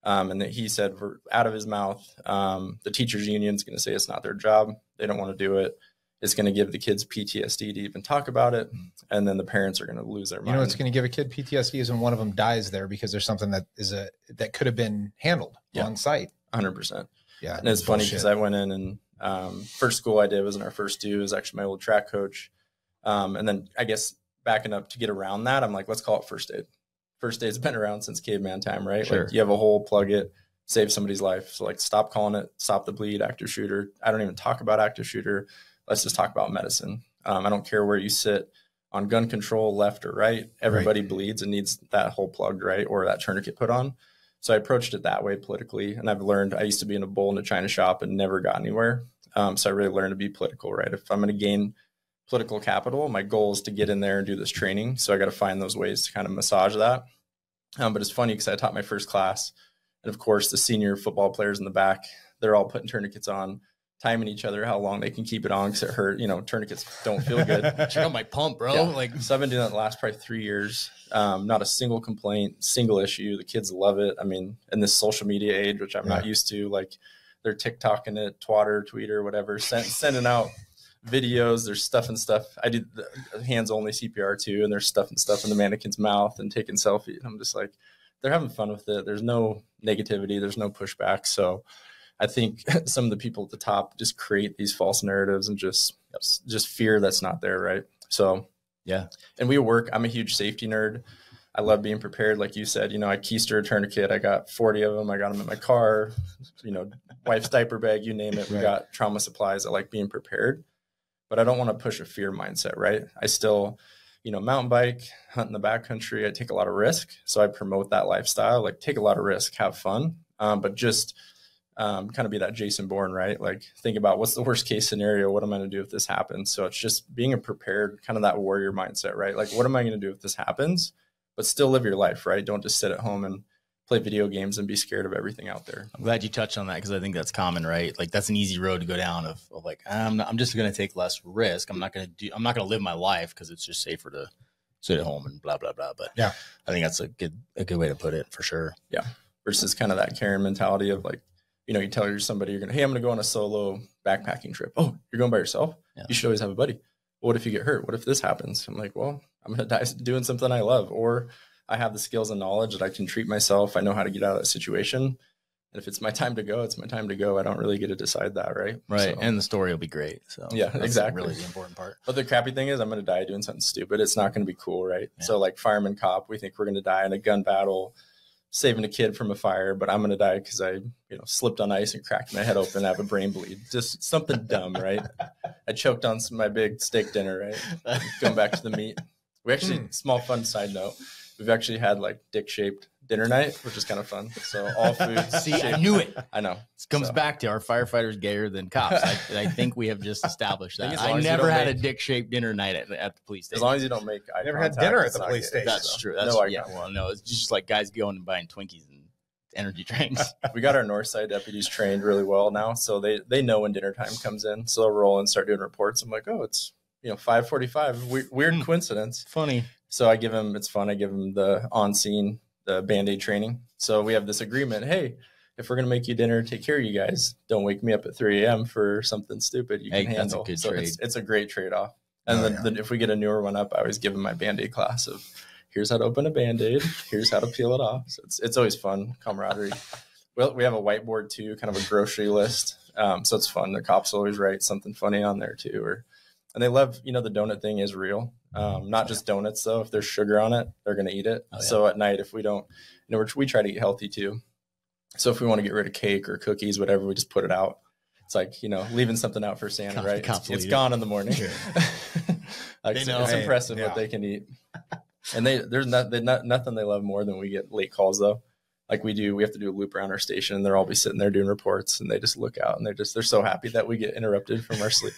And that he said out of his mouth, the teachers union is going to say it's not their job. They don't want to do it. it's going to give the kids PTSD to even talk about it. And then the parents are going to lose their mind. You know, what's going to give a kid PTSD is when one of them dies there because there's something that could have been handled on site. 100%. Yeah. And it's funny because I went in and first school I did wasn't our first due. It was actually my old track coach. And then I guess backing up to get around that, I'm like, let's call it first aid. First aid's been around since caveman time, right? Sure. Like you have a hole, plug it, save somebody's life. So like, stop calling it, stop the bleed, active shooter. I don't even talk about active shooter. Let's just talk about medicine. I don't care where you sit on gun control, left or right. Everybody bleeds and needs that hole plugged, right? Or that tourniquet put on. So I approached it that way politically. And I've learned, I used to be in a bull in a China shop and never got anywhere. So I really learned to be political, right? If I'm going to gain political capital, my goal is to get in there and do this training. So I got to find those ways to kind of massage that. But it's funny because I taught my first class. And of course, the senior football players in the back, they're all putting tourniquets on, timing each other how long they can keep it on because it hurt. You know, tourniquets don't feel good. Check out my pump, bro. Yeah. Like, so I've been doing that the last probably 3 years. Not a single complaint, single issue. The kids love it. I mean, in this social media age, which I'm not used to, like they're TikToking it, tweeter, whatever, sending out videos. There's stuffing stuff. I did the hands only CPR too, and there's stuffing stuff in the mannequin's mouth and taking selfies. I'm just like, they're having fun with it. There's no negativity. There's no pushback. So I think some of the people at the top just create these false narratives and just fear that's not there. Right. So, yeah. And I'm a huge safety nerd. I love being prepared. Like you said, you know, I keister a tourniquet. I got 40 of them. I got them in my car, you know, wife's diaper bag, you name it. We got trauma supplies. I like being prepared, but I don't want to push a fear mindset. Right. I still, you know, mountain bike, hunt in the backcountry. I take a lot of risk. So I promote that lifestyle, like take a lot of risk, have fun, but just kind of be that Jason Bourne, right? Like think about what's the worst case scenario? What am I going to do if this happens? So it's just being a prepared, kind of that warrior mindset, right? Like, what am I going to do if this happens? But still live your life, right? Don't just sit at home and play video games and be scared of everything out there. I'm glad you touched on that because I think that's common, right? Like that's an easy road to go down of like, I'm just going to take less risk. I'm not going to live my life because it's just safer to sit at home and blah, blah, blah. But yeah, I think that's a good way to put it for sure. Yeah. Versus kind of that Karen mentality of like, you know, you tell somebody hey, I'm going to go on a solo backpacking trip. Oh, you're going by yourself? Yeah. You should always have a buddy. Well, what if you get hurt? What if this happens? I'm like, well, I'm going to die doing something I love, or I have the skills and knowledge that I can treat myself. I know how to get out of that situation. And if it's my time to go, it's my time to go. I don't really get to decide that. Right. Right. So, and the story will be great. So yeah, that's exactly. Really the important part. But the crappy thing is I'm going to die doing something stupid. It's not going to be cool. Right. Yeah. So like fireman cop, we think we're going to die in a gun battle, saving a kid from a fire, but I'm going to die because I, you know, slipped on ice and cracked my head open and have a brain bleed. Just something dumb, right? I choked on my big steak dinner, right? Going back to the meat. We actually, small fun side note, we've actually had like dick-shaped dinner night, which is kind of fun. So all food. See, I knew it. I know. It comes back to our firefighters gayer than cops. I think we have just established that. I never had a dick-shaped dinner night at the police station. As long as you don't make eye never contact, had dinner at the police station. That's true. That's no, it's just like guys going and buying Twinkies and energy drinks. We got our north side deputies trained really well now, so they know when dinner time comes in. So they'll roll and start doing reports. I'm like, oh, it's 5:45. Weird coincidence. Funny. So I give them, it's fun. I give them the on-scene, the Band-Aid training. So we have this agreement. Hey, if we're going to make you dinner, take care of you guys. Don't wake me up at 3 a.m. for something stupid you can handle. That's a good so trade. It's a great trade-off. And then if we get a newer one up, I always give them my Band-Aid class of here's how to open a Band-Aid. Here's how to peel it off. So it's always fun, camaraderie. Well, we have a whiteboard too, kind of a grocery list. So it's fun. The cops always write something funny on there too. And they love, the donut thing is real. Not just donuts though. If there's sugar on it, they're going to eat it. Oh, yeah. So at night, if we don't, we try to eat healthy too. So if we want to get rid of cake or cookies, whatever, we just put it out. It's like, leaving something out for Santa, right? It's gone in the morning. Sure. It's impressive what they can eat. And there's nothing they love more than we get late calls though. Like we have to do a loop around our station and they'll all be sitting there doing reports and they just look out and they're so happy that we get interrupted from our sleep.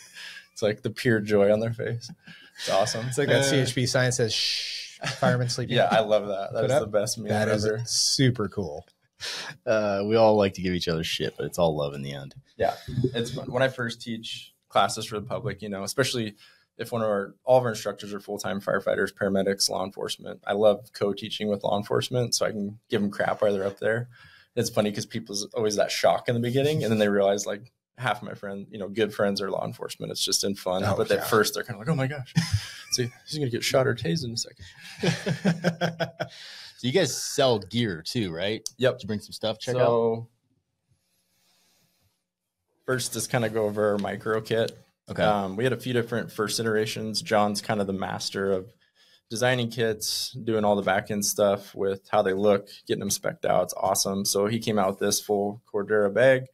It's like the pure joy on their face. It's awesome. It's like that CHP sign says, shh, firemen sleeping. Yeah, I love that. That's the best meme ever. That is super cool. We all like to give each other shit, but it's all love in the end. Yeah, it's fun. When I first teach classes for the public, especially if all of our instructors are full-time firefighters, paramedics, law enforcement. I love co-teaching with law enforcement so I can give them crap while they're up there. It's funny because people's always that shock in the beginning and then they realize like, half of my friends, good friends are law enforcement. It's just in fun. Oh, but at first they're kind of like, oh my gosh, so he's going to get shot or tased in a second. So you guys sell gear too, right? Yep. Did you bring some stuff? Check out. First, just kind of go over our micro kit. Okay. We had a few different first iterations. John's kind of the master of designing kits, doing all the back end stuff with how they look, getting them spec'd out. It's awesome. So he came out with this full Cordura bag.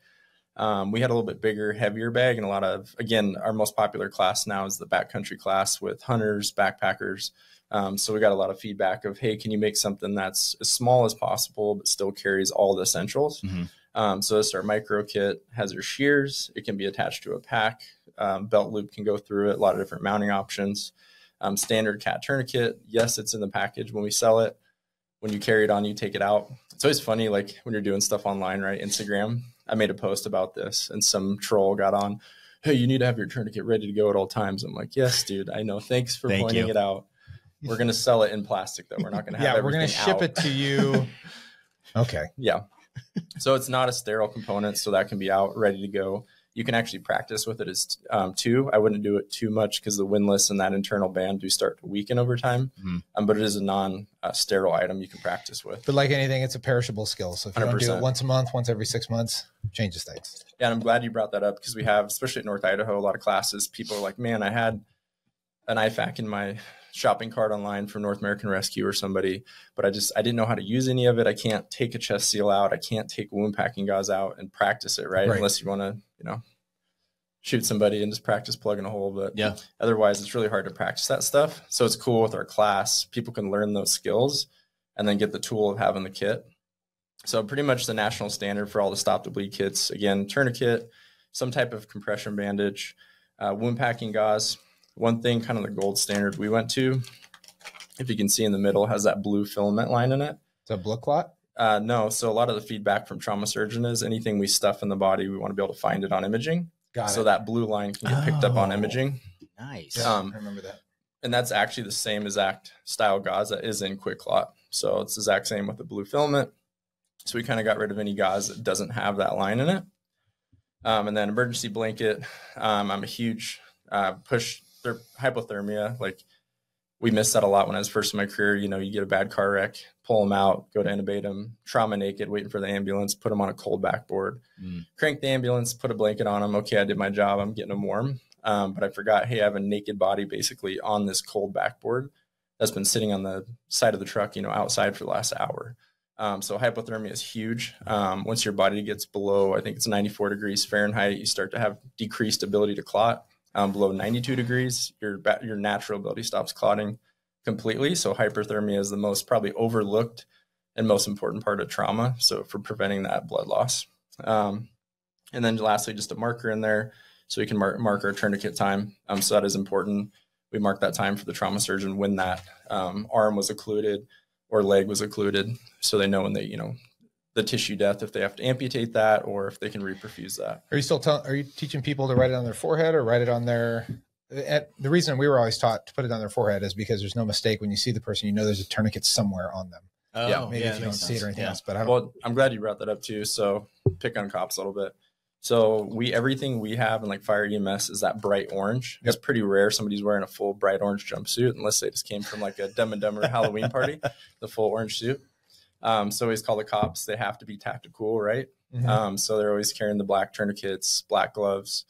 We had a little bit bigger, heavier bag, and a lot of, again, our most popular class now is the backcountry class with hunters, backpackers. So we got a lot of feedback of, hey, can you make something that's as small as possible, but still carries all the essentials? Mm-hmm. So this our micro kit has your shears. It can be attached to a pack. Belt loop can go through it. A lot of different mounting options. Standard cat tourniquet. Yes, it's in the package when we sell it. When you carry it on, you take it out. It's always funny, like when you're doing stuff online, right? Instagram. I made a post about this and some troll got on, hey, you need to have your tourniquet ready to go at all times. I'm like, yes, dude, I know. Thanks for pointing it out. We're going to sell it in plastic though. We're not going to have we're going to ship it to you. Okay. Yeah. So it's not a sterile component. So that can be out ready to go. You can actually practice with it as too. I wouldn't do it too much because the windlass and that internal band do start to weaken over time. Mm-hmm. But it is a non-sterile item you can practice with. But like anything, it's a perishable skill. So if you 100%. Want to do it once a month, once every 6 months, changes things. Yeah, and I'm glad you brought that up because we have, especially at North Idaho, a lot of classes. People are like, man, I had an IFAC in my shopping cart online from North American Rescue or somebody, but I didn't know how to use any of it. I can't take a chest seal out. I can't take wound packing gauze out and practice it, right? Unless you want to, shoot somebody and just practice plugging a hole. But yeah, otherwise it's really hard to practice that stuff. So it's cool with our class. People can learn those skills and then get the tool of having the kit. So pretty much the national standard for all the stop the bleed kits, again, tourniquet, some type of compression bandage, wound packing gauze. One thing, kind of the gold standard we went to, if you can see in the middle, has that blue filament line in it. Is that blood clot? No. So a lot of the feedback from trauma surgeon is anything we stuff in the body, we want to be able to find it on imaging. So that blue line can get picked up on imaging. Nice. I remember that. And that's actually the same exact style gauze that is in Quick Clot. So it's the exact same with the blue filament. So we kind of got rid of any gauze that doesn't have that line in it. And then emergency blanket. I'm a huge hypothermia. Like we missed that a lot when I was first in my career. You get a bad car wreck, pull them out, go to intubate them, trauma naked, waiting for the ambulance, put them on a cold backboard, crank the ambulance, put a blanket on them. Okay, I did my job. I'm getting them warm. But I forgot, hey, I have a naked body basically on this cold backboard that's been sitting on the side of the truck, outside for the last hour. So hypothermia is huge. Once your body gets below, I think it's 94 degrees Fahrenheit, you start to have decreased ability to clot. Below 92 degrees, your natural ability stops clotting completely. So hyperthermia is the most probably overlooked and most important part of trauma. So for preventing that blood loss. And then lastly, just a marker in there so we can mark our tourniquet time. So that is important. We mark that time for the trauma surgeon when that arm was occluded or leg was occluded. So they know when they, the tissue death, if they have to amputate that or if they can reperfuse that. Are you teaching people to write it on their forehead or write it on their, the reason we were always taught to put it on their forehead is because there's no mistake when you see the person, there's a tourniquet somewhere on them. Maybe if you don't see it or anything else, but I'm glad you brought that up too. So pick on cops a little bit. So everything we have in like fire EMS is that bright orange. It's pretty rare somebody's wearing a full bright orange jumpsuit unless they just came from like a Dumb and Dumber Halloween party, the full orange suit. So always call the cops. They have to be tactical, right? Mm-hmm. So they're always carrying the black tourniquets, black gloves.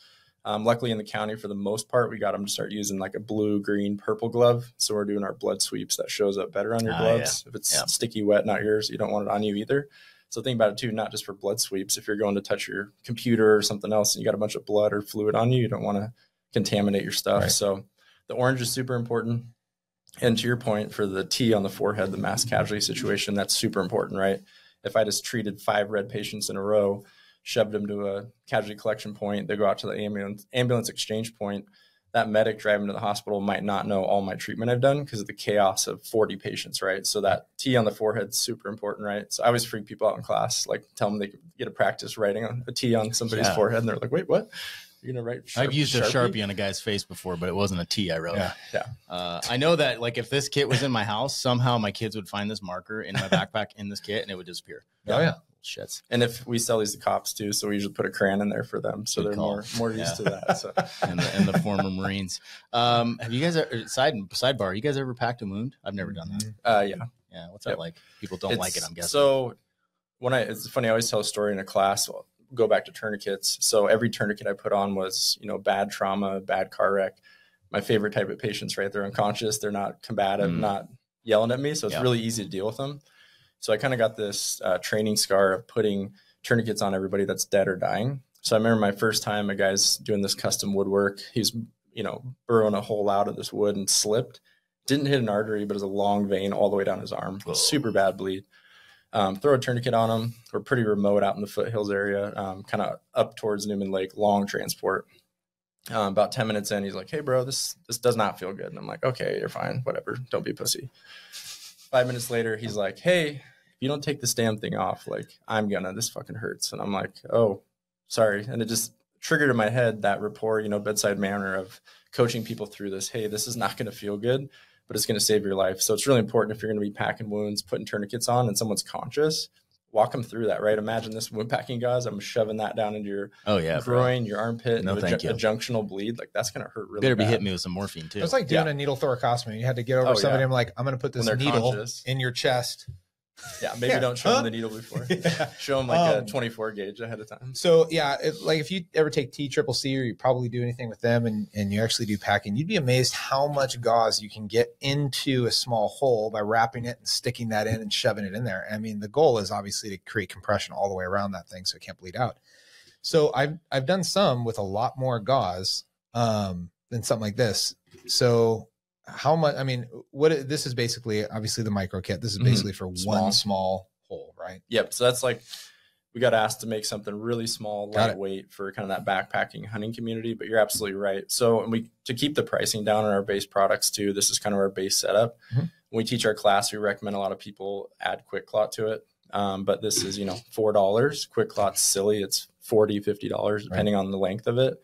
Luckily in the county, for the most part, we got them to start using like a blue, green, purple glove. So we're doing our blood sweeps that shows up better on your gloves. Yeah. If it's sticky, wet, not yours, you don't want it on you either. So think about it too, not just for blood sweeps. If you're going to touch your computer or something else and you got a bunch of blood or fluid on you, you don't want to contaminate your stuff. Right. So the orange is super important. And to your point, for the T on the forehead, the mass casualty situation, that's super important, right? If I just treated 5 red patients in a row, shoved them to a casualty collection point, they go out to the ambulance exchange point, that medic driving to the hospital might not know all my treatment I've done because of the chaos of 40 patients, right? So that T on the forehead is super important, right? So I always freak people out in class, like tell them they could get a practice writing a T on somebody's forehead. And they're like, wait, what? You're going to write I've used a Sharpie on a guy's face before, but it wasn't a T I wrote. Yeah. I know that like if this kit was in my house, somehow my kids would find this marker in my backpack in this kit and it would disappear. Oh yeah. Shits. And if we sell these to cops too, so we usually put a crayon in there for them, so Good they're call. more used to that. So and the former Marines. Have you guys sidebar? You guys ever packed a wound? I've never done that. Yeah. Yeah. What's that like? People don't like it, I'm guessing. So it's funny. I always tell a story in a class. Well, go back to tourniquets. So every tourniquet I put on was, bad trauma, bad car wreck. My favorite type of patients, right? They're unconscious. They're not combative, not yelling at me. So it's really easy to deal with them. So I kind of got this training scar of putting tourniquets on everybody that's dead or dying. So I remember my first time a guy's doing this custom woodwork. He's, burrowing a hole out of this wood and slipped. Didn't hit an artery, but it was a long vein all the way down his arm. Whoa. Super bad bleed. Throw a tourniquet on him. We're pretty remote out in the foothills area, kind of up towards Newman Lake, long transport. About 10 minutes in, he's like, "Hey, bro, this does not feel good." And I'm like, "Okay, you're fine. Whatever. Don't be a pussy." 5 minutes later, he's like, "Hey, if you don't take this damn thing off, like, this fucking hurts." And I'm like, "Oh, sorry." And it just triggered in my head that rapport, bedside manner of coaching people through this. Hey, this is not going to feel good, but it's going to save your life. So it's really important if you're going to be packing wounds, putting tourniquets on, and someone's conscious, walk them through that, right? Imagine this wound packing gauze. I'm shoving that down into your groin, your armpit, no, a junctional bleed. Like, that's going to hurt really bad. Be hitting me with some morphine too. It's like doing a needle thoracostomy. You had to get over somebody. I'm like, I'm going to put this needle in your chest. Yeah, maybe don't show them the needle before. Show them like a 24 gauge ahead of time. So if you ever take TCCC or you probably do anything with them and you actually do packing, you'd be amazed how much gauze you can get into a small hole by wrapping it and sticking that in and shoving it in there. I mean, the goal is obviously to create compression all the way around that thing so it can't bleed out. So I've done some with a lot more gauze than something like this. So how much, this is basically obviously the micro kit. This is basically for one small hole, right? Yep. So that's like, we got asked to make something really small, lightweight for kind of that backpacking hunting community, but you're absolutely right. So, and to keep the pricing down on our base products too, this is kind of our base setup. When we teach our class, we recommend a lot of people add Quick Clot to it. But this is, $4. Quick Clot's silly. It's $40, $50, depending on the length of it.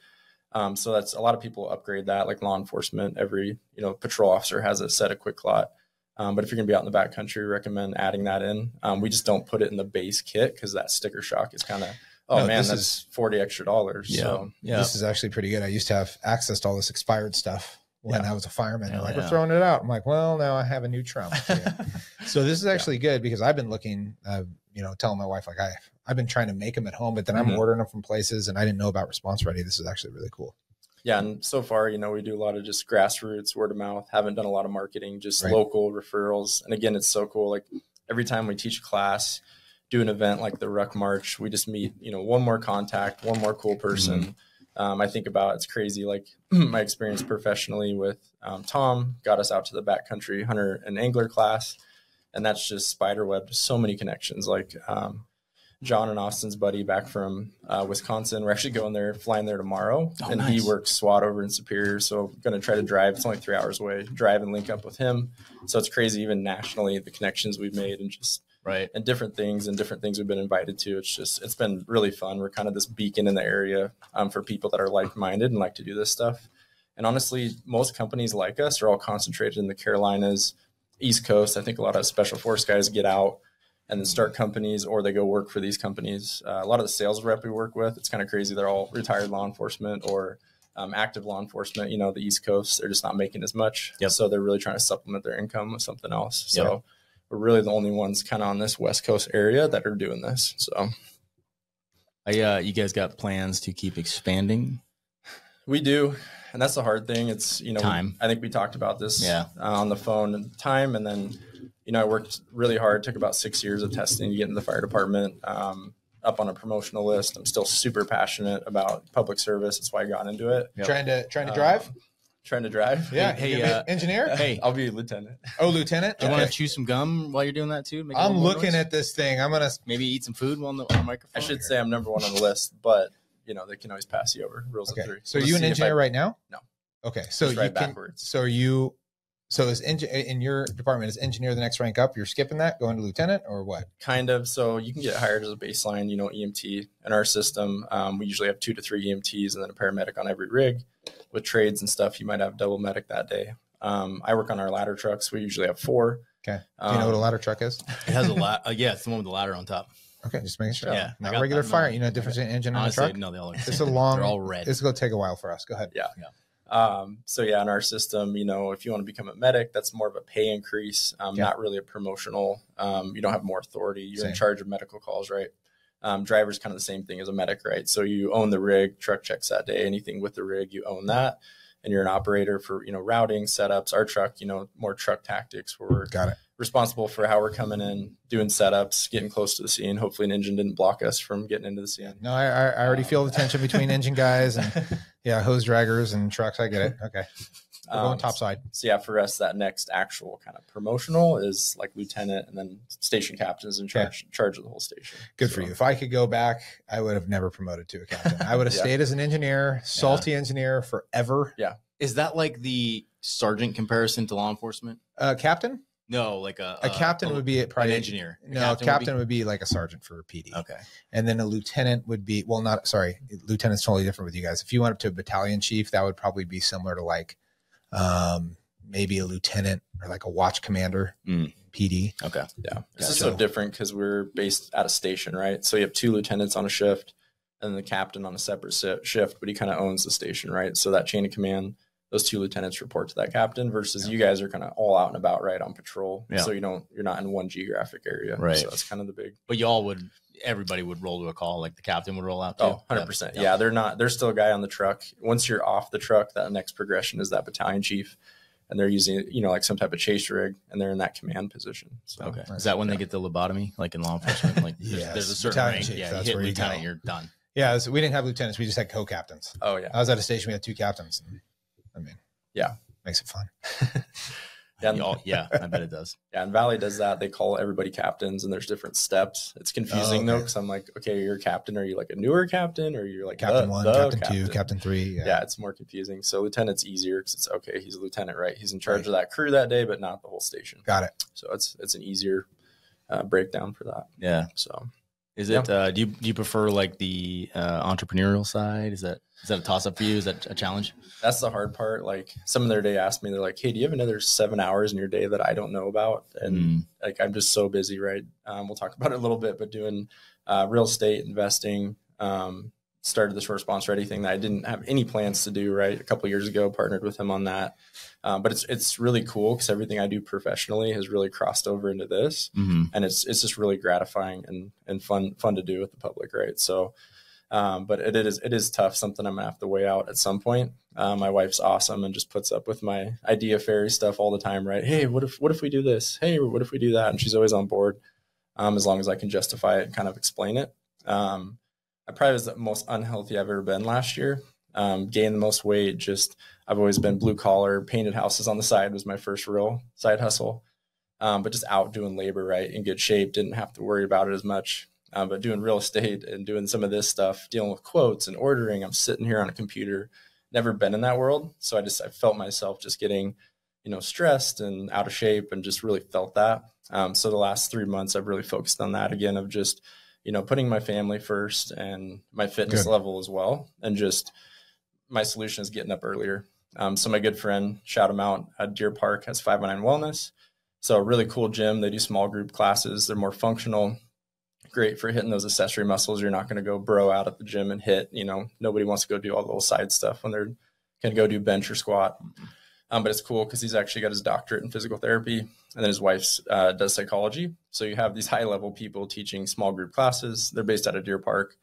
So that's a lot of people upgrade that, like law enforcement. Every, patrol officer has a set of Quick Clot. But if you're gonna be out in the backcountry, we recommend adding that in. We just don't put it in the base kit because that sticker shock is kind of, that's $40 extra. Yeah. So this is actually pretty good. I used to have access to all this expired stuff when I was a fireman. They're like, we're throwing it out. I'm like, well, now I have a new trauma. So this is actually good because I've been looking, telling my wife, like I've been trying to make them at home, but then I'm ordering them from places and I didn't know about Response Ready. This is actually really cool. Yeah. And so far, we do a lot of just grassroots, word of mouth, haven't done a lot of marketing, just local referrals. And again, it's so cool. Like every time we teach a class, do an event like the Ruck March, we just meet, one more contact, one more cool person. I think about, it's crazy. Like my experience professionally with Tom got us out to the backcountry hunter and angler class. And that's just spiderwebbed so many connections. Like John and Austin's buddy back from Wisconsin. We're actually going there, flying there tomorrow. And nice. He works SWAT over in Superior. So I'm going to try to drive. It's only 3 hours away. Drive and link up with him. So it's crazy, even nationally, the connections we've made and just and different things we've been invited to. It's been really fun. We're kind of this beacon in the area for people that are like-minded and like to do this stuff. And honestly, most companies like us are all concentrated in the Carolinas, East Coast. I think a lot of special force guys get out and then start companies, or they go work for these companies. A lot of the sales rep we work with, it's kind of crazy. They're all retired law enforcement or active law enforcement. The East Coast, they're just not making as much. So they're really trying to supplement their income with something else. So we're really the only ones kind of on this West Coast area that are doing this. So you guys got plans to keep expanding? We do. And that's the hard thing. It's, time. I think we talked about this on the phone, and time. And then, I worked really hard, took about 6 years of testing to get in the fire department, up on a promotional list. I'm still super passionate about public service. That's why I got into it. Trying to drive? Trying to drive. Yeah. Hey, engineer? Hey, I'll be lieutenant. Oh, lieutenant. Do you want to chew some gum while you're doing that too? I'm looking at this thing. I'm going to maybe eat some food on the microphone. I should say I'm number one on the list, but they can always pass you over. Rules of three. So are you an engineer right now? No. Okay. So you backwards. So is in your department, is engineer the next rank up? You're skipping that, going to lieutenant, or what? Kind of. So you can get hired as a baseline, EMT in our system. We usually have 2 to 3 EMTs and then a paramedic on every rig. With trades and stuff, you might have double medic that day. I work on our ladder trucks. We usually have 4. Okay. Do you know what a ladder truck is? It has a ladder. Yeah, it's the one with the ladder on top. Okay, just making sure. Yeah, Not regular fire. You know, difference in engine and honestly, truck. no, they all look. It's a long. They're all red. It's going to take a while for us. Go ahead. Yeah. So yeah, in our system, you know, if you want to become a medic, that's more of a pay increase, not really a promotional. You don't have more authority. You're in charge of medical calls, right? Driver's kind of the same thing as a medic, right? So you own the rig, truck checks that day, anything with the rig, you own that. And you're an operator for, you know, routing, setups. Our truck, you know, more truck tactics where we're responsible for how we're coming in, doing setups, getting close to the scene. Hopefully an engine didn't block us from getting into the scene. No, I already feel the tension between engine guys and hose draggers and trucks. I get it. Okay. We're going topside. So yeah, for us, that next actual kind of promotional is like lieutenant, and then station captain is in charge of the whole station. Good for you. If I could go back, I would have never promoted to a captain. I would have stayed as an engineer, salty engineer forever. Yeah. Is that like the sergeant comparison to law enforcement? Captain? No, like a captain would be probably an engineer. No, captain would be like a sergeant for PD. Okay. And then a lieutenant would be, lieutenant's totally different with you guys. If you went up to a battalion chief, that would probably be similar to like maybe a lieutenant or like a watch commander, PD. Okay. Yeah. This is so different because we're based at a station, right? So you have 2 lieutenants on a shift and the captain on a separate shift, but he kind of owns the station, right? So that chain of command, those 2 lieutenants report to that captain versus you guys are kind of all out and about, right, on patrol. Yeah. So you're not in one geographic area. Right. So that's kind of the big. But everybody would roll to a call, like the captain would roll out too. Oh, 100%. Yeah. There's still a guy on the truck. Once you're off the truck, that next progression is that battalion chief. And they're using, you know, like some type of chase rig, and they're in that command position. So, okay. Is that when they get the lobotomy, like in law enforcement? Like there's a certain rank. Chief, yeah, that's you hit where lieutenant, you're done. Yeah, so we didn't have lieutenants. We just had co-captains. Oh, yeah. I was at a station. We had 2 captains. I mean, makes it fun. Yeah, I bet it does. Yeah, and Valley does that. They call everybody captains, and there's different steps. It's confusing though, because I'm like, okay, you're a captain. Are you like a newer captain, or you're like Captain 1, Captain 2, Captain 3? Yeah, it's more confusing. So lieutenant's easier because it's okay. He's a lieutenant, right? He's in charge of that crew that day, but not the whole station. Got it. So it's an easier breakdown for that. Yeah. So is it? Do you prefer like the entrepreneurial side? Is that a toss up for you? Is that a challenge? That's the hard part. Like some of their day asked me, they're like, hey, do you have another 7 hours in your day that I don't know about? And like, I'm just so busy, right? We'll talk about it a little bit, but doing real estate investing, started the short response ready thing that I didn't have any plans to do, right? A couple of years ago, partnered with him on that. But it's really cool because everything I do professionally has really crossed over into this. And it's just really gratifying and fun to do with the public, right? So but it is tough, something I'm gonna have to weigh out at some point. My wife's awesome and just puts up with my idea fairy stuff all the time, right? Hey, what if we do this? Hey, what if we do that? And she's always on board, as long as I can justify it and kind of explain it. I probably was the most unhealthy I've ever been last year. Gained the most weight. I've always been blue collar, painted houses on the side was my first real side hustle. But just out doing labor, right, in good shape, didn't have to worry about it as much. But doing real estate and doing some of this stuff, dealing with quotes and ordering, I'm sitting here on a computer, never been in that world. So I felt myself just getting, stressed and out of shape and just really felt that. So the last 3 months, I've really focused on that again of just, putting my family first and my fitness level as well. And just my solution is getting up earlier. So my good friend, shout him out at Deer Park, has 509 Wellness. So a really cool gym. They do small group classes. They're more functional. Great for hitting those accessory muscles. You're not going to go bro out at the gym and hit, nobody wants to go do all the little side stuff when they're going to go do bench or squat. But it's cool because he's actually got his doctorate in physical therapy, and then his wife's does psychology. So you have these high level people teaching small group classes. They're based out of Deer Park.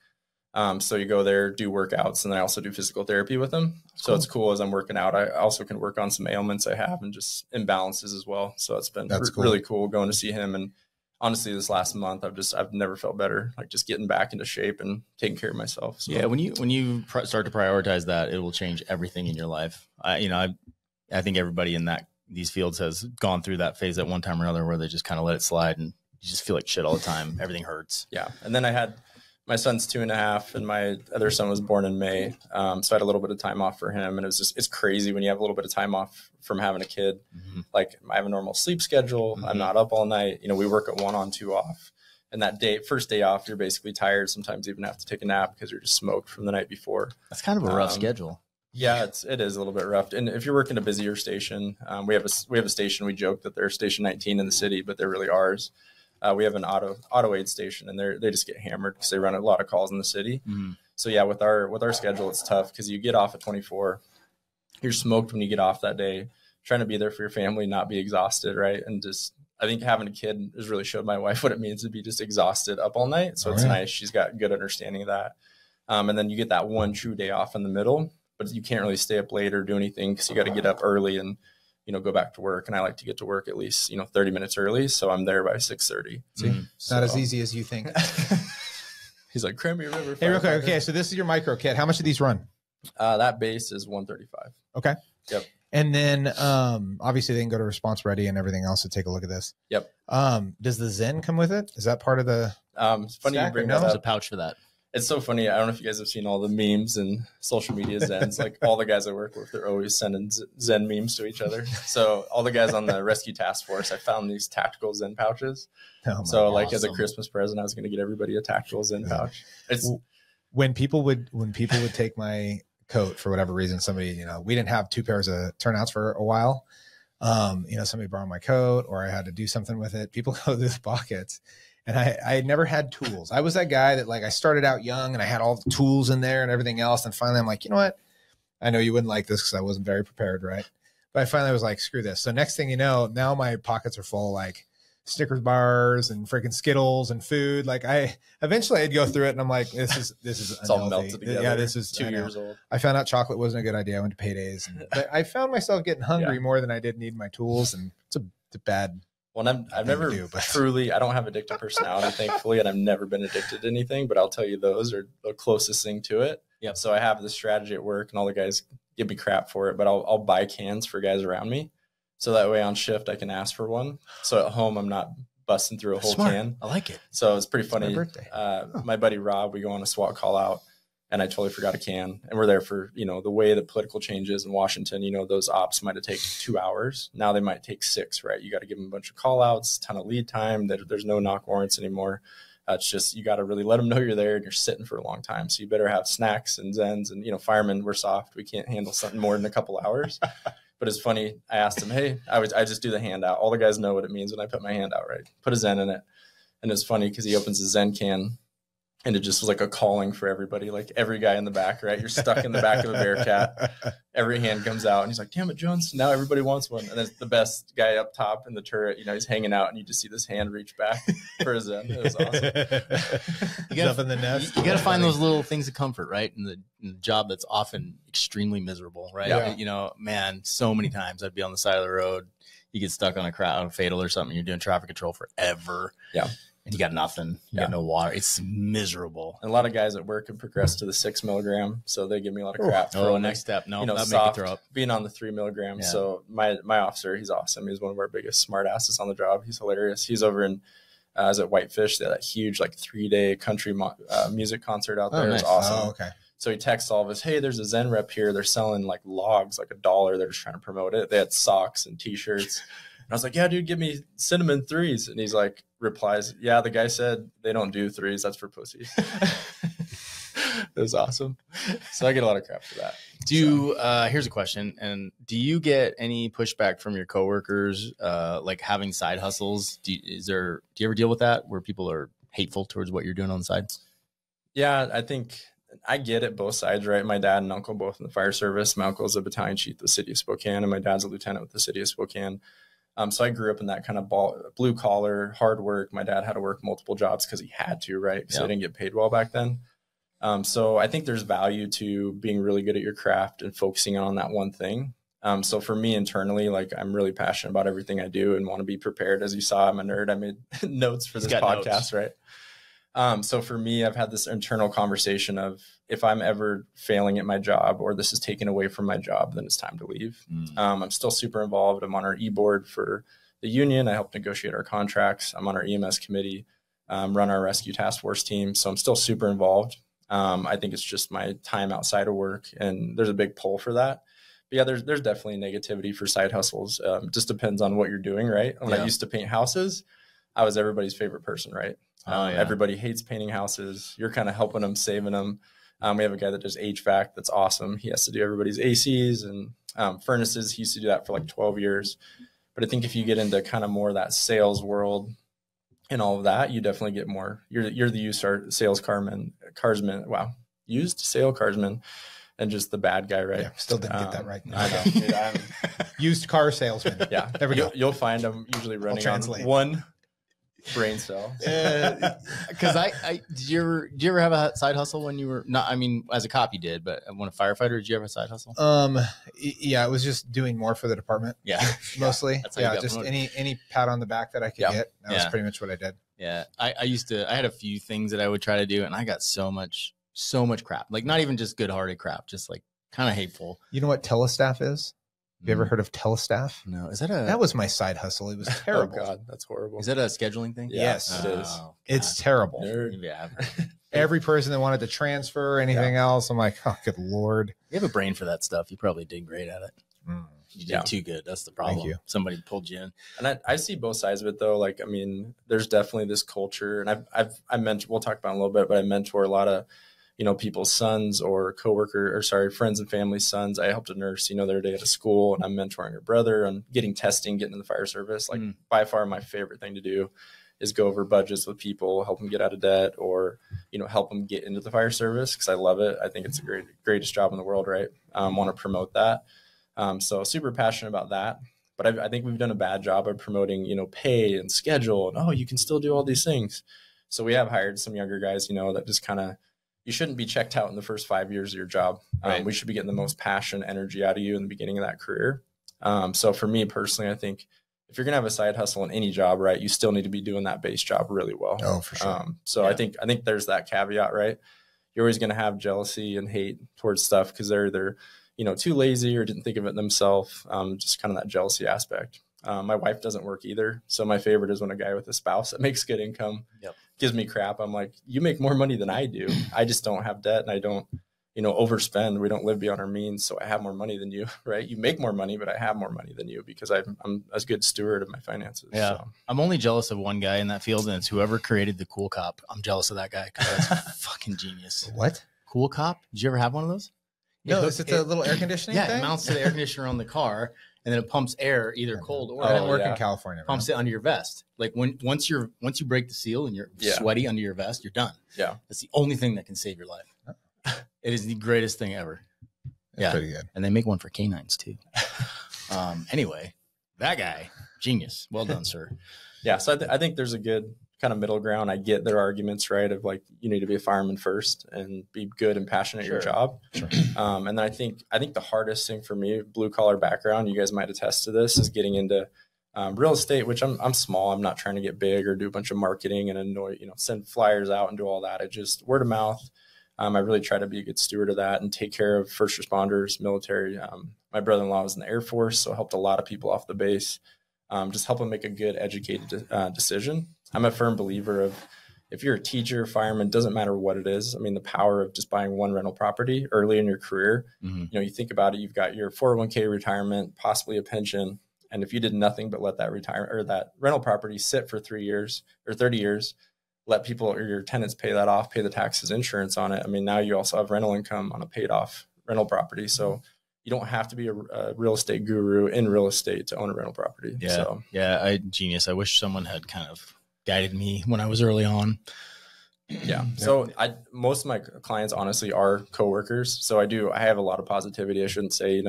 So you go there, do workouts, and then I also do physical therapy with them. So it's cool as I'm working out. I also can work on some ailments I have and just imbalances as well. So it's been really cool going to see him. And honestly, this last month, I've never felt better, like just getting back into shape and taking care of myself. So. Yeah. When you start to prioritize that, it will change everything in your life. I think everybody in these fields has gone through that phase at one time or another where they just kind of let it slide and you just feel like shit all the time. Everything hurts. Yeah. And then I had my son's 2.5 and my other son was born in May. So I had a little bit of time off for him. And it's crazy when you have a little bit of time off from having a kid. Like I have a normal sleep schedule. I'm not up all night. We work at 1 on 2 off. And that first day off, you're basically tired. Sometimes you even have to take a nap because you're just smoked from the night before. That's kind of a rough schedule. Yeah, it is a little bit rough. And if you're working a busier station, we have a station, we joke that they're station 19 in the city, but they're really ours. we have an auto aid station, and they just get hammered because they run a lot of calls in the city. So yeah, with our schedule, it's tough because you get off at 24, you're smoked when you get off that day, trying to be there for your family, not be exhausted, right? And just, I think having a kid has really showed my wife what it means to be just exhausted up all night. So it's nice. She's got good understanding of that. And then you get that one true day off in the middle, but you can't really stay up late or do anything because you got to get up early and, go back to work. And I like to get to work at least, 30 minutes early. So I'm there by 6:30. It's not as easy as you think. He's like, Cranberry River. Hey, real quick. Okay. So this is your micro kit. How much do these run? That base is 135. Okay. Yep. And then obviously they can go to Response Ready and everything else to take a look at this. Yep. Does the Zen come with it? Is that part of the it's funny you bring that up. There's a pouch for that. It's so funny. I don't know if you guys have seen all the memes and social media Zens. Like all the guys I work with, they're always sending Zen memes to each other. So all the guys on the rescue task force, I found these tactical Zen pouches. So like as a Christmas present, I was going to get everybody a tactical Zen pouch. It's when people would take my coat for whatever reason, somebody, we didn't have 2 pairs of turnouts for a while. Somebody borrowed my coat or I had to do something with it. People go through the pockets. And I had never had tools. I was that guy that I started out young and I had all the tools in there and everything else. And finally I'm like, you know what? I know you wouldn't like this because I wasn't very prepared, right? But I finally was like, screw this. So next thing you know, now my pockets are full like Snickers bars and freaking Skittles and food. Like eventually I'd go through it and I'm like, this is it's all melted together. Yeah, this is 2 years old. I found out chocolate wasn't a good idea. I went to paydays. But I found myself getting hungry more than I did need my tools. And it's a bad. Well, I've never truly, I don't have addictive personality, thankfully, and I've never been addicted to anything, but I'll tell you, those are the closest thing to it. Yep. So I have this strategy at work and all the guys give me crap for it, but I'll buy cans for guys around me. So that way on shift, I can ask for one. So at home, I'm not busting through a whole can. I like it. So it's pretty funny. My birthday. My buddy Rob, we go on a SWAT call out. And I totally forgot a can. And we're there for, the way the political changes in Washington, those ops might have taken 2 hours. Now they might take 6, right? You got to give them a bunch of call outs, ton of lead time. There's no knock warrants anymore. It's just, you got to really let them know you're there and you're sitting for a long time. So you better have snacks and Zens and, firemen, we're soft. We can't handle something more than a couple hours. But it's funny. I asked him, hey, I just do the handout. All the guys know what it means when I put my hand out, right? Put a Zen in it. And it's funny because he opens the Zen can. And it just was like a calling for everybody, like every guy in the back, right? You're stuck in the back of a Bearcat. Every hand comes out and he's like, damn it, Jones. Now everybody wants one. And then the best guy up top in the turret, he's hanging out and you just see this hand reach back for his Zen. It was awesome. You got to find those little things of comfort, right? In the job that's often extremely miserable, right? Yeah. Man, so many times I'd be on the side of the road. You get stuck on a fatal or something. You're doing traffic control forever. Yeah. And you got nothing. You got no water. It's miserable. And a lot of guys at work have progressed to the 6 milligram, so they give me a lot of crap. Next step. No, that soft, make you throw up. Being on the 3 milligram. Yeah. So my officer, he's awesome. He's one of our biggest smart asses on the job. He's hilarious. He's over in is at Whitefish. They had that huge 3-day country music concert out there. Nice. It was awesome. Oh, okay. So he texts all of us, hey, there's a Zen rep here. They're selling logs, $1. They're just trying to promote it. They had socks and T-shirts. And I was like, yeah, dude, give me cinnamon 3s. And he's replies, yeah, the guy said they don't do 3s. That's for pussies. It was awesome. So I get a lot of crap for that. Here's a question. And do you get any pushback from your coworkers, having side hustles? Do you ever deal with that where people are hateful towards what you're doing on the side? Yeah, I think I get it both sides, right? My dad and uncle both in the fire service. My uncle's a battalion chief with the city of Spokane, and my dad's a lieutenant with the city of Spokane. So I grew up in that kind of blue collar, hard work. My dad had to work multiple jobs because he had to, right? Because they didn't get paid well back then. So I think there's value to being really good at your craft and focusing on that one thing. So for me internally, I'm really passionate about everything I do and want to be prepared. As you saw, I'm a nerd. I made notes for this podcast, right? So for me, I've had this internal conversation of if I'm ever failing at my job or this is taken away from my job, then it's time to leave. I'm still super involved. I'm on our e-board for the union. I help negotiate our contracts. I'm on our EMS committee, run our rescue task force team. So I'm still super involved. I think it's just my time outside of work, and there's a big pull for that. But yeah, there's definitely negativity for side hustles. Just depends on what you're doing, right? When I used to paint houses, I was everybody's favorite person, right? Everybody hates painting houses. You're kind of helping them, saving them. We have a guy that does HVAC. That's awesome. He has to do everybody's ACs and furnaces. He used to do that for 12 years. But I think if you get into kind of more of that sales world, and all of that, you definitely get more. You're the used sales carsman. Wow. Used sale carsman and just the bad guy, right? Yeah, still didn't get that right. I know. Dude, used car salesman. Yeah. There we go. You'll find them usually running on one brain cell. Because did you ever have a side hustle when you were not? I mean, as a cop you did, but when a firefighter, did you ever have a side hustle? Yeah, it was just doing more for the department. Yeah, mostly. Yeah, just any pat on the back that I could get. That was pretty much what I did. Yeah, I had a few things that I would try to do, and I got so much crap. Like not even just good-hearted crap, just like kind of hateful. You know what telestaff is? Have you ever heard of telestaff? No. That was my side hustle. It was terrible. Oh God, that's horrible. Is that a scheduling thing? Yes, it is. Oh, it's terrible. Yeah. Every person that wanted to transfer or anything else, I'm like, oh, good Lord. You have a brain for that stuff. You probably did great at it. You did too good. That's the problem. Thank you. Somebody pulled you in. And I see both sides of it though. Like, I mean, there's definitely this culture, and I mentor, we'll talk about it in a little bit, but I mentor a lot of, people's sons or friends and family sons. I helped a nurse, the other day at a school, and I'm mentoring her brother on getting testing, getting in the fire service. Like by far my favorite thing to do is go over budgets with people, help them get out of debt, or, help them get into the fire service. Cause I love it. I think it's the greatest job in the world. Right. Want to promote that. So super passionate about that, but I think we've done a bad job of promoting, pay and schedule and, you can still do all these things. So we have hired some younger guys, that just kind of, you shouldn't be checked out in the first 5 years of your job. Right. We should be getting the most passion, energy out of you in the beginning of that career. So for me personally, I think if you're going to have a side hustle in any job, right, you still need to be doing that base job really well. Oh, for sure. I think there's that caveat, right? You're always going to have jealousy and hate towards stuff because they're either, too lazy or didn't think of it themselves. Just kind of that jealousy aspect. My wife doesn't work either. So my favorite is when a guy with a spouse that makes good income gives me crap. I'm like, you make more money than I do. I just don't have debt and I don't, overspend. We don't live beyond our means. So I have more money than you, right? You make more money, but I have more money than you because I'm a good steward of my finances. Yeah. So. I'm only jealous of one guy in that field, and it's whoever created the Cool Cop. I'm jealous of that guy because that's fucking genius. What? Cool Cop? Did you ever have one of those? No, is it the little air conditioning thing? Yeah, it mounts to the air conditioner on the car, and then it pumps air, either cold or I don't work in California. Pumps it under your vest. Like once you break the seal and you're sweaty under your vest, you're done. Yeah, that's the only thing that can save your life. It is the greatest thing ever. That's pretty good. And they make one for canines too. Anyway, that guy, genius. Well done, sir. Yeah, so I think there's a good kind of middle ground. I get their arguments, right, of like you need to be a fireman first and be good and passionate at your job. Sure. And then I think the hardest thing for me, blue collar background, you guys might attest to this, is getting into real estate, which I'm small. I'm not trying to get big or do a bunch of marketing and annoy, send flyers out and do all that. I just word of mouth. I really try to be a good steward of that and take care of first responders, military. My brother-in-law was in the Air Force, so helped a lot of people off the base. Just help them make a good, educated decision. I'm a firm believer of if you're a teacher, fireman, doesn't matter what it is. I mean, the power of just buying one rental property early in your career. You think about it, you've got your 401k retirement, possibly a pension. And if you did nothing but let that that rental property sit for 3 years or 30 years, let people or your tenants pay that off, pay the taxes, insurance on it. I mean, now you also have rental income on a paid off rental property. So you don't have to be a real estate guru in real estate to own a rental property. Yeah. So. Yeah. Genius. I wish someone had kind of guided me when I was early on. Yeah. So most of my clients honestly are coworkers. So I have a lot of positivity. I shouldn't say,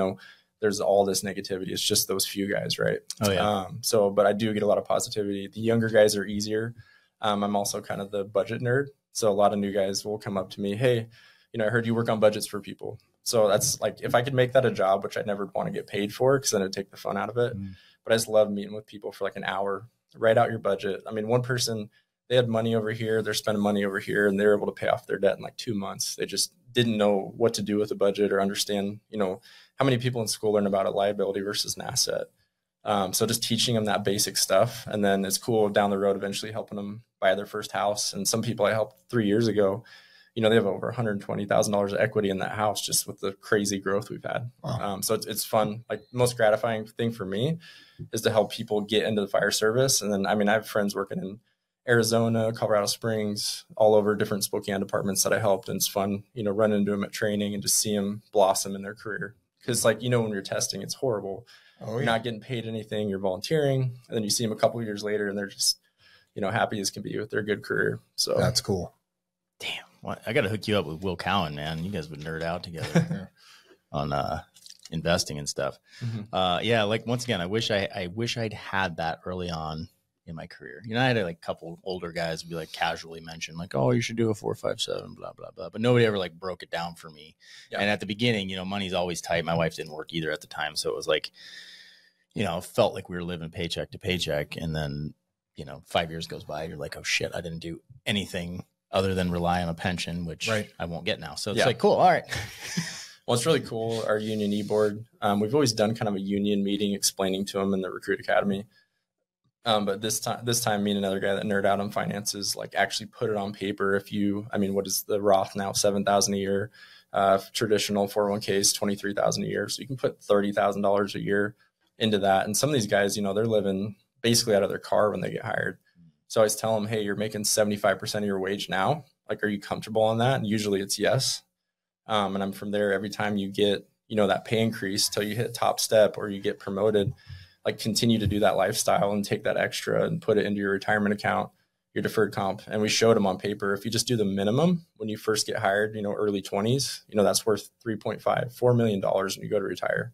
there's all this negativity. It's just those few guys. Right. Oh yeah. But I do get a lot of positivity. The younger guys are easier. I'm also kind of the budget nerd. So a lot of new guys will come up to me. Hey, I heard you work on budgets for people. So that's like, if I could make that a job, which I'd never want to get paid for, because then it'd take the fun out of it. But I just love meeting with people for like an hour, write out your budget. I mean, one person, they had money over here, they're spending money over here, and they were able to pay off their debt in like 2 months. They just didn't know what to do with a budget or understand, how many people in school learn about a liability versus an asset. So just teaching them that basic stuff. And then it's cool down the road, eventually helping them buy their first house. And some people I helped 3 years ago, they have over $120,000 of equity in that house just with the crazy growth we've had. Wow. So it's fun. Like the most gratifying thing for me is to help people get into the fire service. And then, I have friends working in Arizona, Colorado Springs, all over different Spokane departments that I helped. And it's fun, run into them at training and just see them blossom in their career. Because when you're testing, it's horrible. You're not getting paid anything. You're volunteering. And then you see them a couple of years later and they're just, happy as can be with their good career. So That's cool. Damn. Well, I got to hook you up with Will Cowan, man. You guys would nerd out together on investing and stuff. Yeah. Like once again, I wish I'd had that early on in my career. I had a couple older guys be casually mention oh, you should do a 4-5-7, blah, blah, blah. But nobody ever broke it down for me. Yeah. And at the beginning, money's always tight. My wife didn't work either at the time. So it was felt like we were living paycheck to paycheck. And then, 5 years goes by, you're oh shit, I didn't do anything other than rely on a pension, which I won't get now. So it's cool. All right. Well, it's really cool. Our union e-board, we've always done kind of a union meeting explaining to them in the Recruit Academy. But this time, me and another guy that nerd out on finances, actually put it on paper. What is the Roth now? $7,000 a year. Traditional 401ks, $23,000 a year. So you can put $30,000 a year into that. And some of these guys, they're living basically out of their car when they get hired. So I always tell them, hey, you're making 75% of your wage now. Are you comfortable on that? And usually it's yes. And I'm from there. Every time you get, that pay increase till you hit top step or you get promoted, continue to do that lifestyle and take that extra and put it into your retirement account, your deferred comp. And we showed them on paper, if you just do the minimum when you first get hired, early 20s, that's worth $3.4 million when you go to retire.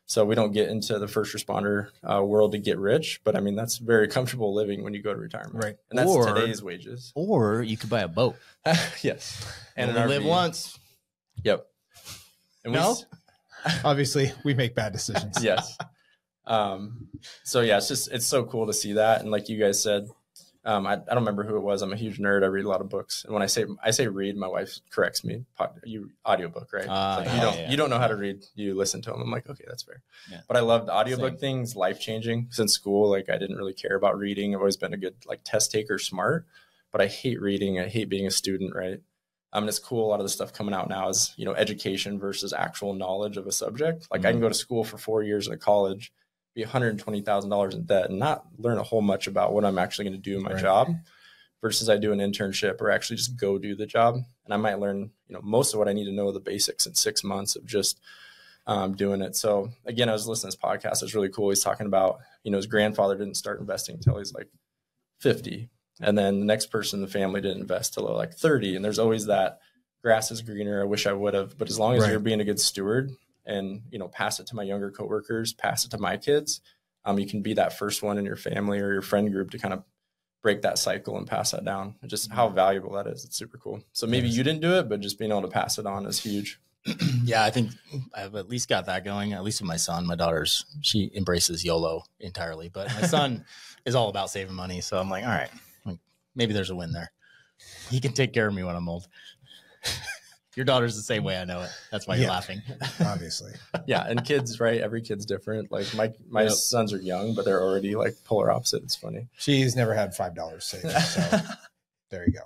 So we don't get into the first responder world to get rich, but that's very comfortable living when you go to retirement. Right. And that's today's wages. Or you could buy a boat. Yes. And live once. Yep. And obviously we make bad decisions. Yes. So yeah, it's so cool to see that. And like you guys said, I don't remember who it was. I'm a huge nerd. I read a lot of books. And when I say read, my wife corrects me. You audiobook, right? You don't know how to read. You listen to them. I'm okay, that's fair. Yeah. But I love the audiobook things, life-changing. Since school, I didn't really care about reading. I've always been a good test taker, smart, but I hate reading. I hate being a student, right? And it's cool. A lot of the stuff coming out now is, education versus actual knowledge of a subject. I can go to school for 4 years in a college, be $120,000 in debt and not learn a whole much about what I'm actually going to do in my job versus I do an internship or actually just go do the job. And I might learn, most of what I need to know, the basics in 6 months of just doing it. So again, I was listening to this podcast. It's really cool. He's talking about, his grandfather didn't start investing until he's 50. And then the next person in the family didn't invest till 30. And there's always that grass is greener. I wish I would have, but as long as you're being a good steward and, pass it to my younger coworkers, pass it to my kids, you can be that first one in your family or your friend group to kind of break that cycle and pass that down. And just how valuable that is. It's super cool. So maybe you didn't do it, but just being able to pass it on is huge. Yeah, I think I've at least got that going, at least with my son. My daughter's, she embraces YOLO entirely, but my son is all about saving money. So I'm all right, maybe there's a win there. He can take care of me when I'm old. Your daughter's the same way. I know it. That's why you're laughing. Obviously. Yeah. And kids, right? Every kid's different. My sons are young, but they're already polar opposite. It's funny. She's never had $5 saved. So there you go.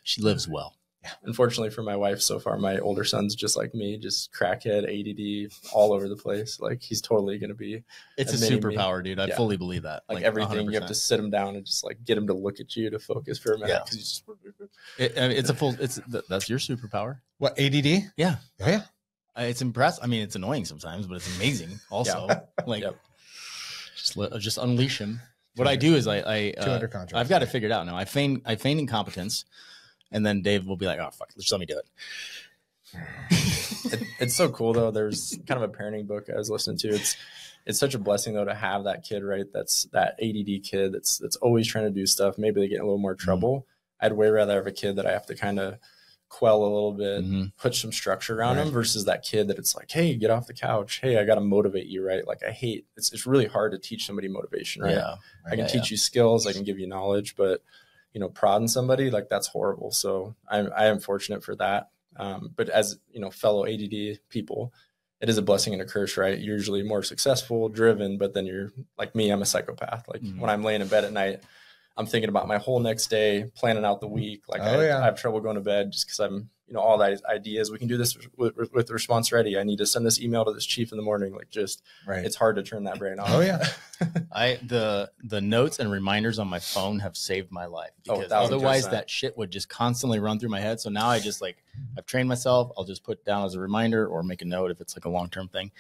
She lives well. Yeah. Unfortunately for my wife so far, my older son's just like me, just crackhead, ADD, all over the place. He's totally going to be. It's a superpower, dude. I fully believe that. Everything, 100%. You have to sit him down and just get him to look at you to focus for a minute. Yeah. That's your superpower. What, ADD? Yeah. Oh, yeah. It's impressive. I mean, it's annoying sometimes, but it's amazing also. Just unleash him. What I do is under contract. I've got it figured out now. I feign incompetence. And then Dave will be like, oh, fuck, just let me do it. It's so cool, though. There's kind of a parenting book I was listening to. It's such a blessing, though, to have that kid, right? That's that ADD kid that's always trying to do stuff. Maybe they get in a little more trouble. I'd way rather have a kid that I have to kind of quell a little bit, put some structure around him versus that kid that it's hey, get off the couch. Hey, I got to motivate you, right? I hate it's really hard to teach somebody motivation, right? Yeah. I can teach you skills. I can give you knowledge, but prodding somebody that's horrible. So I am fortunate for that. But as fellow ADD people, it is a blessing and a curse, right? You're usually more successful, driven, but then you're like me, I'm a psychopath. When I'm laying in bed at night, I'm thinking about my whole next day, planning out the week. I have trouble going to bed just because I'm, all the ideas. We can do this with response ready. I need to send this email to this chief in the morning. It's hard to turn that brain off. Oh yeah. The notes and reminders on my phone have saved my life because otherwise that shit would just constantly run through my head. So now I just I've trained myself. I'll just put it down as a reminder or make a note if it's a long-term thing,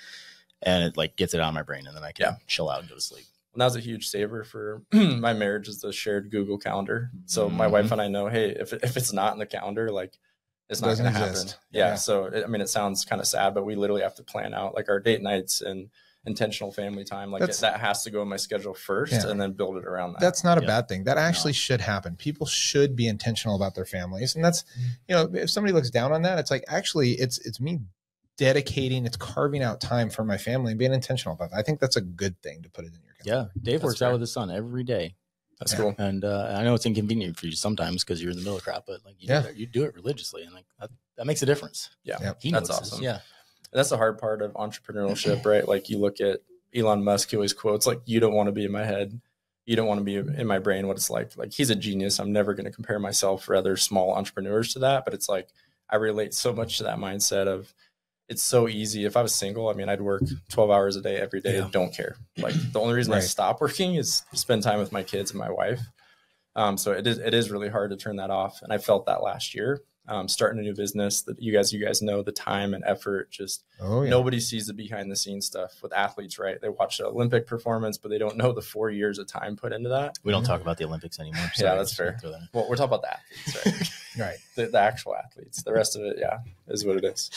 and it gets it out of my brain, and then I can chill out and go to sleep. And that was a huge saver for my marriage, is the shared Google Calendar. So my wife and I know, hey, if it's not in the calendar, like it's not going to happen. Yeah. So, it sounds kind of sad, but we literally have to plan out like our date nights and intentional family time. Like that has to go in my schedule first and then build it around that. That's not a bad thing. That actually should happen. People should be intentional about their families. And that's, if somebody looks down on that, it's like, actually it's me dedicating, it's carving out time for my family and being intentional about that. I think that's a good thing to put it in your calendar. Yeah. Dave works out with his son every day. That's cool. And I know it's inconvenient for you sometimes because you're in the middle of crap, but like you do it religiously, and like that makes a difference. Yeah. That's awesome. Yeah. That's the hard part of entrepreneurship, right? Like you look at Elon Musk, he always quotes like, you don't want to be in my head. You don't want to be in my brain, what it's like. Like he's a genius. I'm never going to compare myself or other small entrepreneurs to that. But it's like, I relate so much to that mindset of, it's so easy. If I was single, I'd work 12 hours a day every day. Don't care. Like the only reason I stop working is to spend time with my kids and my wife. So it is really hard to turn that off. And I felt that last year, starting a new business that you guys know the time and effort, just nobody sees the behind the scenes stuff with athletes, right? They watch the Olympic performance, but they don't know the 4 years of time put into that. We don't talk about the Olympics anymore. Yeah, that's fair. Well, we're talking about the athletes, right? Right. The actual athletes, the rest of it, is what it is.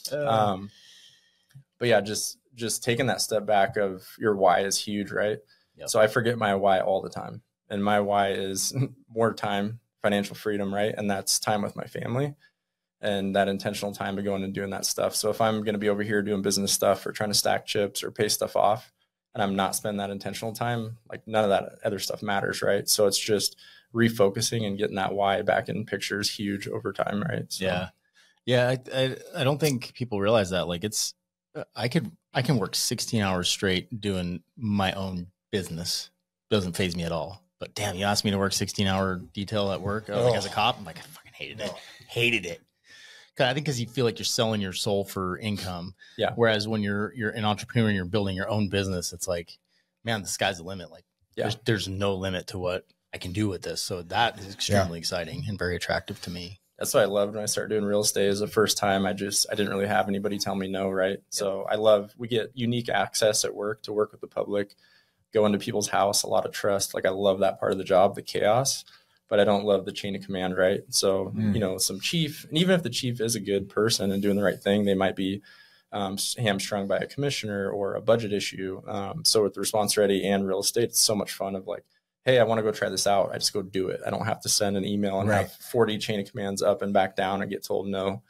But yeah, just taking that step back of your why is huge, right? Yep. So I forget my why all the time, and my why is more time, financial freedom, right? And that's time with my family and that intentional time to going and doing that stuff. So if I'm going to be over here doing business stuff or trying to stack chips or pay stuff off, and I'm not spending that intentional time, like none of that other stuff matters, right? So it's just refocusing and getting that why back in picture is huge over time, right? So, yeah. I don't think people realize that. Like I can work 16 hours straight doing my own business. Doesn't faze me at all. But damn, you asked me to work 16-hour detail at work like as a cop. I'm like, I fucking hated it. I think because you feel like you're selling your soul for income. Yeah. Whereas when you're an entrepreneur and you're building your own business, it's like, man, the sky's the limit. Like there's no limit to what I can do with this. So that is extremely exciting and very attractive to me. That's what I loved when I started doing real estate. Is the first time I didn't really have anybody tell me no, right? So we get unique access at work to work with the public, go into people's house, a lot of trust. Like I love that part of the job, the chaos, but I don't love the chain of command, right? So, some chief, and even if the chief is a good person and doing the right thing, they might be hamstrung by a commissioner or a budget issue. So with the response ready and real estate, it's so much fun of like, hey, I want to go try this out. I just go do it. I don't have to send an email and have 40 chain of commands up and back down and get told no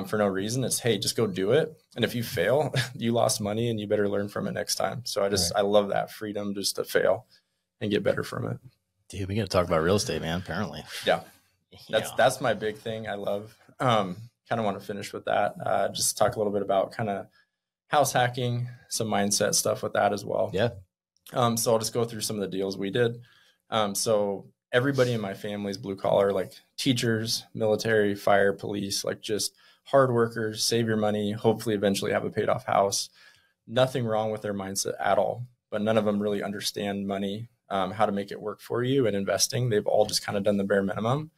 for no reason. It's, hey, just go do it. And if you fail, you lost money and you better learn from it next time. So I love that freedom just to fail and get better from it. Dude, we got to talk about real estate, man, apparently. Yeah. That's my big thing. I love, kind of want to finish with that. Just talk a little bit about kind of house hacking, some mindset stuff with that as well. Yeah. So I'll just go through some of the deals we did. So everybody in my family is blue collar, like teachers, military, fire, police, like just hard workers, save your money, hopefully eventually have a paid off house. Nothing wrong with their mindset at all, but none of them really understand money, how to make it work for you and investing. They've all just kind of done the bare minimum.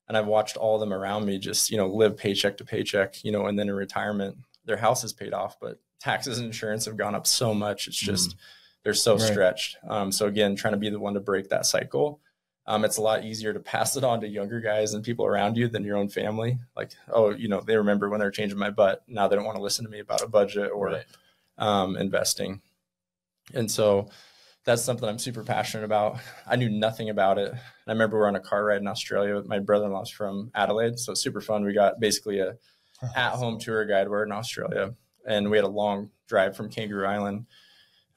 And I've watched all of them around me just, live paycheck to paycheck, and then in retirement, their house is paid off, but taxes and insurance have gone up so much. It's just, they're so stretched. So again, trying to be the one to break that cycle. It's a lot easier to pass it on to younger guys and people around you than your own family. Like, they remember when they were changing my butt. Now they don't want to listen to me about a budget or investing. And so that's something I'm super passionate about. I knew nothing about it. And I remember we were on a car ride in Australia. My brother-in-law's from Adelaide. So it's super fun. We got basically a at-home tour guide. We're in Australia. And we had a long drive from Kangaroo Island.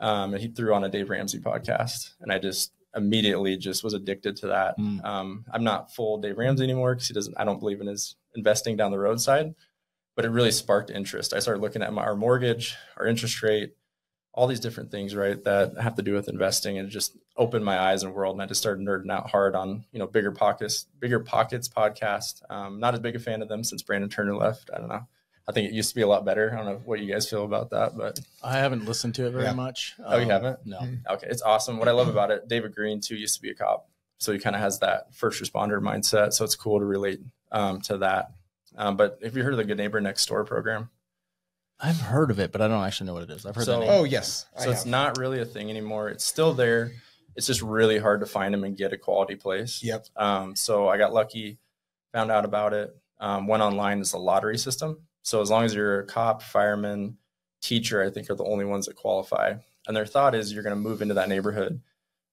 And he threw on a Dave Ramsey podcast, and I just immediately just was addicted to that. I'm not full Dave Ramsey anymore because I don't believe in his investing down the roadside, but it really sparked interest. I started looking at our mortgage, our interest rate, all these different things, right, that have to do with investing, and it just opened my eyes and world. And I just started nerding out hard on, Bigger Pockets podcast. Not as big a fan of them since Brandon Turner left. I don't know. I think it used to be a lot better. I don't know what you guys feel about that, but I haven't listened to it very much. Oh, you haven't? No. Okay. It's awesome. What I love about it, David Green too used to be a cop. So he kind of has that first responder mindset. So it's cool to relate to that. But have you heard of the Good Neighbor Next Door program? I've heard of it, but I don't actually know what it is. I've heard So- the name. Oh, yes. So it's not really a thing anymore. It's still there. It's just really hard to find them and get a quality place. Yep. So I got lucky, found out about it, went online. It's a lottery system. So as long as you're a cop, fireman, teacher, I think are the only ones that qualify. And their thought is you're going to move into that neighborhood,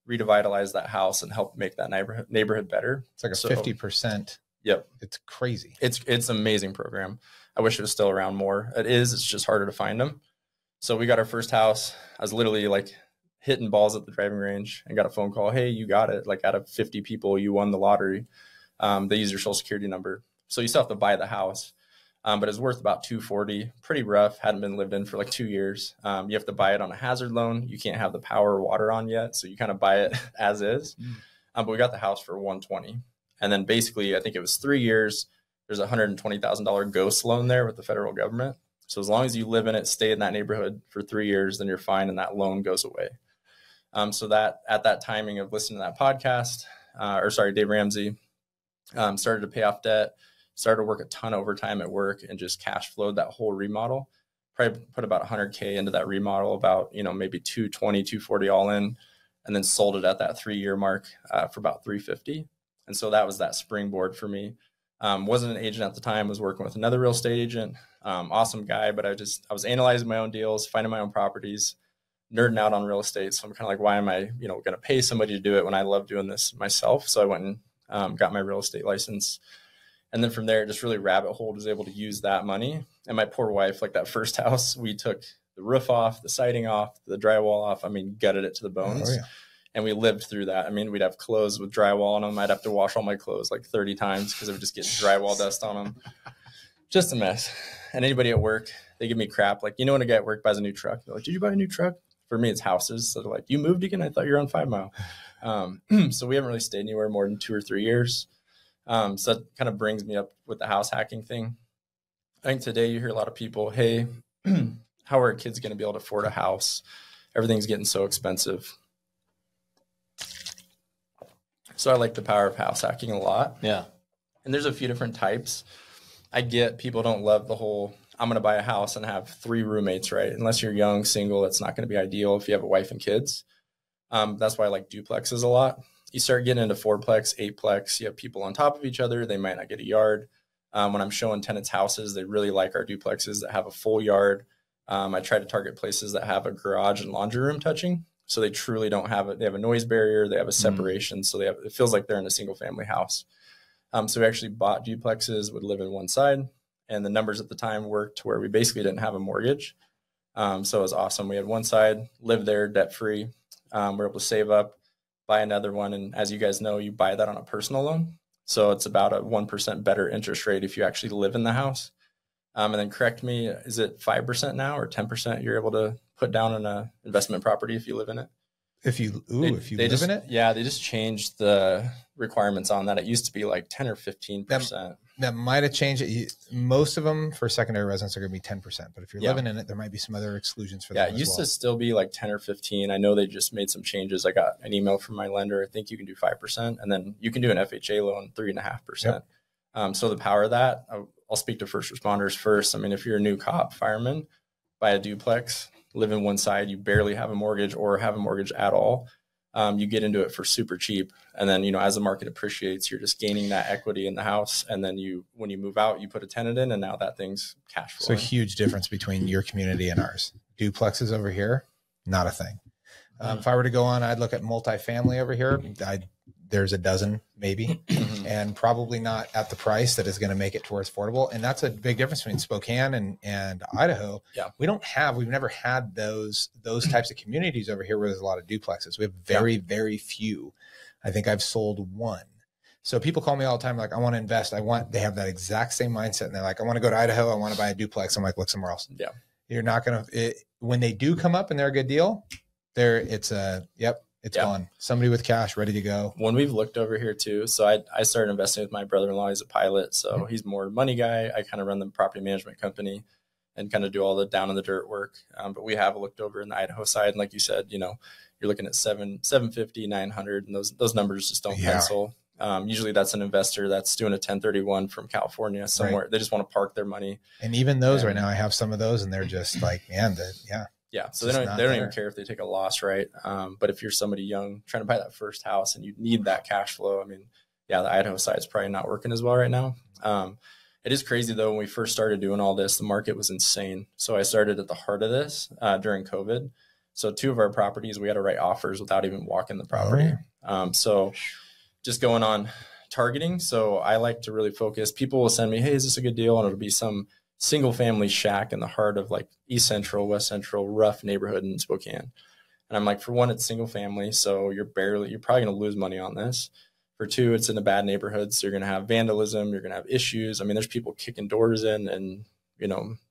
revitalize that house, and help make that neighborhood better. It's like a 50%. Yep. It's crazy. It's an amazing program. I wish it was still around more. It is. It's just harder to find them. So we got our first house. I was literally like hitting balls at the driving range and got a phone call. Hey, you got it. Like out of 50 people, you won the lottery. They use your social security number. So you still have to buy the house. But it's worth about $240. Pretty rough. Hadn't been lived in for like 2 years. You have to buy it on a hazard loan. You can't have the power or water on yet. So you kind of buy it as is. But we got the house for $120. And then basically, I think it was 3 years. There's a $120,000 ghost loan there with the federal government. So as long as you live in it, stay in that neighborhood for 3 years, then you're fine. And that loan goes away. So that at that timing of listening to that podcast, Dave Ramsey, started to pay off debt, started to work a ton of overtime at work and just cash flowed that whole remodel. Probably put about $100K into that remodel, about, maybe 220, 240 all in, and then sold it at that 3 year mark for about $350. And so that was that springboard for me. Wasn't an agent at the time, was working with another real estate agent, awesome guy, but I was analyzing my own deals, finding my own properties, nerding out on real estate. So I'm kind of like, why am I, going to pay somebody to do it when I love doing this myself? So I went and got my real estate license. And then from there, just really rabbit hole, was able to use that money. And my poor wife, like that first house, we took the roof off, the siding off, the drywall off. I mean, gutted it to the bones. Oh, yeah. And we lived through that. I mean, we'd have clothes with drywall on them. I'd have to wash all my clothes like 30 times because it would just get drywall dust on them. Just a mess. And anybody at work, they give me crap. Like, when a guy at work buys a new truck, they're like, did you buy a new truck? For me, it's houses. So they're like, you moved again? I thought you were on 5 Mile. So we haven't really stayed anywhere more than 2 or 3 years. So that kind of brings me up with the house hacking thing. I think today you hear a lot of people, hey, how are kids going to be able to afford a house? Everything's getting so expensive. So I like the power of house hacking a lot. Yeah. And there's a few different types. I get people don't love the whole, I'm going to buy a house and have 3 roommates, right? Unless you're young, single, that's not going to be ideal if you have a wife and kids. That's why I like duplexes a lot. You start getting into 4-plex, 8-plex. You have people on top of each other. They might not get a yard. When I'm showing tenants houses, they really like our duplexes that have a full yard. I try to target places that have a garage and laundry room touching. So they truly don't have it. They have a noise barrier. They have a separation. So it feels like they're in a single family house. So we actually bought duplexes, would live in one side. And the numbers at the time worked to where we basically didn't have a mortgage. So it was awesome. We had one side, lived there debt free. We're able to save up, buy another one. And as you guys know, you buy that on a personal loan. So it's about a 1% better interest rate if you actually live in the house. And then correct me, is it 5% now or 10% you're able to put down on an investment property if you live in it? If you live in it? Yeah, they just changed the requirements on that. It used to be like 10 or 15%. That might have changed it. Most of them for secondary residents are going to be 10%. But if you're living in it, there might be some other exclusions for that. Yeah, it used to still be like 10 or 15. I know they just made some changes. I got an email from my lender. I think you can do 5%. And then you can do an FHA loan, 3.5%. Yep. So the power of that, I'll speak to first responders first. I mean, if you're a new cop, fireman, buy a duplex, live in one side, you barely have a mortgage or have a mortgage at all. You get into it for super cheap. And then, as the market appreciates, you're just gaining that equity in the house. And then when you move out, you put a tenant in and now that thing's cash flowing. So huge difference between your community and ours. Duplexes over here, not a thing. If I were to go on, I'd look at multifamily over here. There's a dozen maybe, and probably not at the price that is going to make it towards affordable. And that's a big difference between Spokane and Idaho. Yeah. We've never had those types of communities over here where there's a lot of duplexes. We have very, very few. I think I've sold one. So people call me all the time, like, I want to invest. They have that exact same mindset. And they're like, I want to go to Idaho. I want to buy a duplex. I'm like, look somewhere else. Yeah. You're not going to, when they do come up and they're a good deal, it's gone. Somebody with cash ready to go. When we've looked over here too, so I started investing with my brother-in-law. He's a pilot, so he's more money guy. I kind of run the property management company and kind of do all the down in the dirt work. But we have looked over in the Idaho side, and like you said, you're looking at 750, 900, and those numbers just don't pencil. Usually that's an investor that's doing a 1031 from California somewhere. Right. They just want to park their money. And even those right now, I have some of those and they're just like, man, yeah. So they don't even care if they take a loss. Right. But if you're somebody young trying to buy that first house and you need that cash flow, I mean, yeah, the Idaho side is probably not working as well right now. It is crazy though. When we first started doing all this, the market was insane. So I started at the heart of this during COVID. So 2 of our properties, we had to write offers without even walking the property. So just going on targeting. So I like to really focus. People will send me, hey, is this a good deal? And it'll be some single family shack in the heart of like East Central, West Central, rough neighborhood in Spokane. And I'm like, for one, it's single family. So you're probably going to lose money on this. For 2, it's in a bad neighborhood. So you're going to have vandalism. You're going to have issues. I mean, there's people kicking doors in and,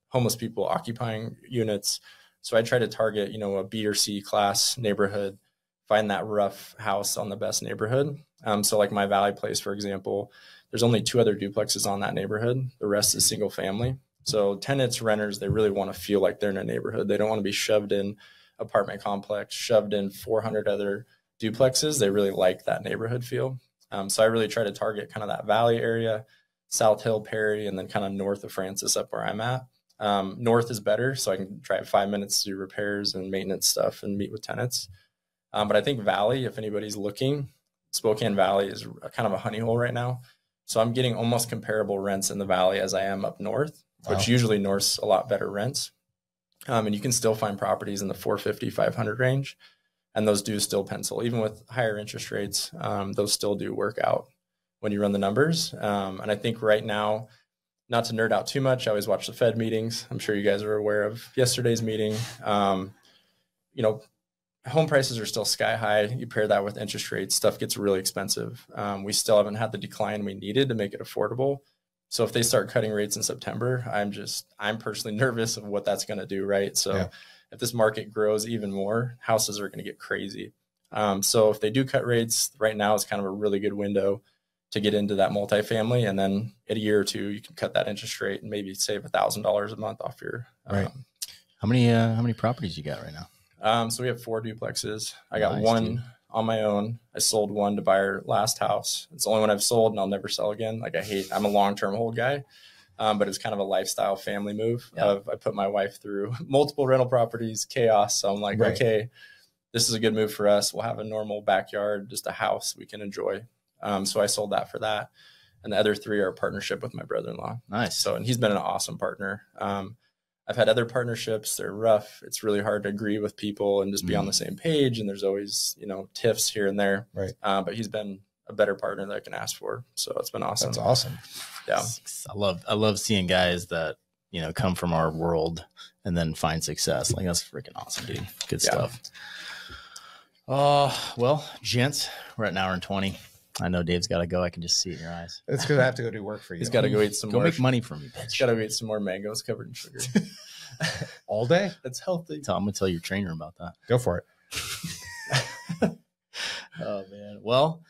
homeless people occupying units. So I try to target, a B or C class neighborhood, find that rough house on the best neighborhood. So like my Valley place, for example, there's only 2 other duplexes on that neighborhood. The rest is single family. So tenants, renters, they really want to feel like they're in a neighborhood. They don't want to be shoved in apartment complex, shoved in 400 other duplexes. They really like that neighborhood feel. So I really try to target kind of that Valley area, South Hill, Perry, and then kind of north of Francis up where I'm at. North is better, so I can drive 5 minutes to do repairs and maintenance stuff and meet with tenants. But I think Valley, if anybody's looking, Spokane Valley is kind of a honey hole right now. So I'm getting almost comparable rents in the Valley as I am up north, which usually north's a lot better rents. And you can still find properties in the 450, 500 range. And those do still pencil, even with higher interest rates. Those still do work out when you run the numbers. And I think right now, not to nerd out too much, I always watch the Fed meetings. I'm sure you guys are aware of yesterday's meeting. Home prices are still sky high. You pair that with interest rates, stuff gets really expensive. We still haven't had the decline we needed to make it affordable. So if they start cutting rates in September, I'm personally nervous of what that's going to do, right? So if this market grows even more, houses are going to get crazy. So if they do cut rates, right now is kind of a really good window to get into that multifamily. And then in a year or 2, you can cut that interest rate and maybe save $1,000 a month off your. Right. How many properties you got right now? So we have 4 duplexes. I got one on my own. I sold one to buy our last house. It's the only one I've sold and I'll never sell again. I'm a long-term hold guy. But it's kind of a lifestyle family move. I put my wife through multiple rental properties, chaos. So I'm like, okay, this is a good move for us. We'll have a normal backyard, just a house we can enjoy. So I sold that for that. And the other 3 are a partnership with my brother-in-law. Nice. So, and he's been an awesome partner. I've had other partnerships. They're rough. It's really hard to agree with people and just be on the same page. And there's always, tiffs here and there. Right. But he's been a better partner that I can ask for. So it's been awesome. That's awesome. Yeah. I love seeing guys that, come from our world and then find success. Like that's freaking awesome, dude. Good stuff. Well, gents, we're at 1 hour and 20. I know Dave's got to go. I can just see it in your eyes. It's because I have to go do work for you. He's got to go eat some more. Go make money for me, bitch. He's got to go eat some more mangoes covered in sugar. All day? That's healthy. I'm going to tell your trainer about that. Go for it. Oh, man. Well,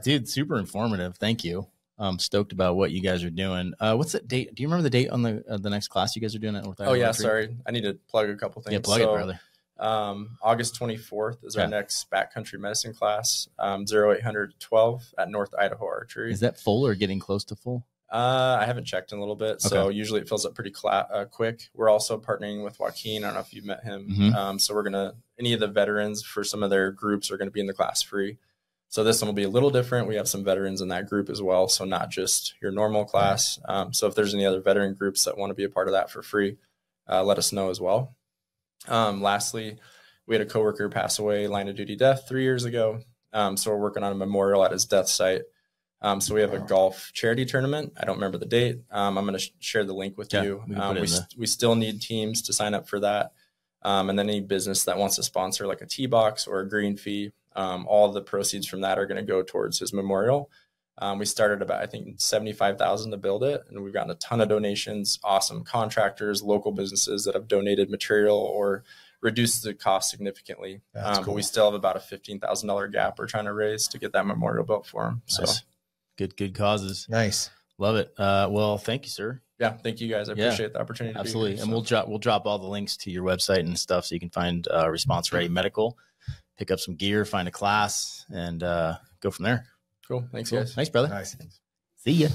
dude, super informative. Thank you. I'm stoked about what you guys are doing. What's that date? Do you remember the date on the next class you guys are doing at North Idaho? Oh, yeah. Sorry. I need to plug a couple things. Yeah, plug it, brother. August 24th is our next backcountry medicine class, 0812 at North Idaho Archery. Is that full or getting close to full? I haven't checked in a little bit. So usually it fills up pretty quick. We're also partnering with Joaquin. I don't know if you've met him. So we're going to, any of the veterans for some of their groups are going to be in the class free. So this one will be a little different. We have some veterans in that group as well. So not just your normal class. So if there's any other veteran groups that want to be a part of that for free, let us know as well. Lastly, we had a coworker pass away, line of duty death 3 years ago. So we're working on a memorial at his death site. So we have a golf charity tournament. I don't remember the date. I'm going to share the link with you. We still need teams to sign up for that. And then any business that wants to sponsor like a tee box or a green fee, all the proceeds from that are going to go towards his memorial. We started about, I think, $75,000 to build it, and we've gotten a ton of donations, awesome contractors, local businesses that have donated material or reduced the cost significantly. Cool. But we still have about a $15,000 gap we're trying to raise to get that memorial built for him. Nice. So good causes. Nice. Love it. Well, thank you, sir. Yeah. Thank you guys. I appreciate the opportunity. Absolutely. To and we'll drop all the links to your website and stuff so you can find Response Ready Medical, pick up some gear, find a class, and go from there. Cool. Thanks, Cool. guys. Thanks, brother. Nice. See ya.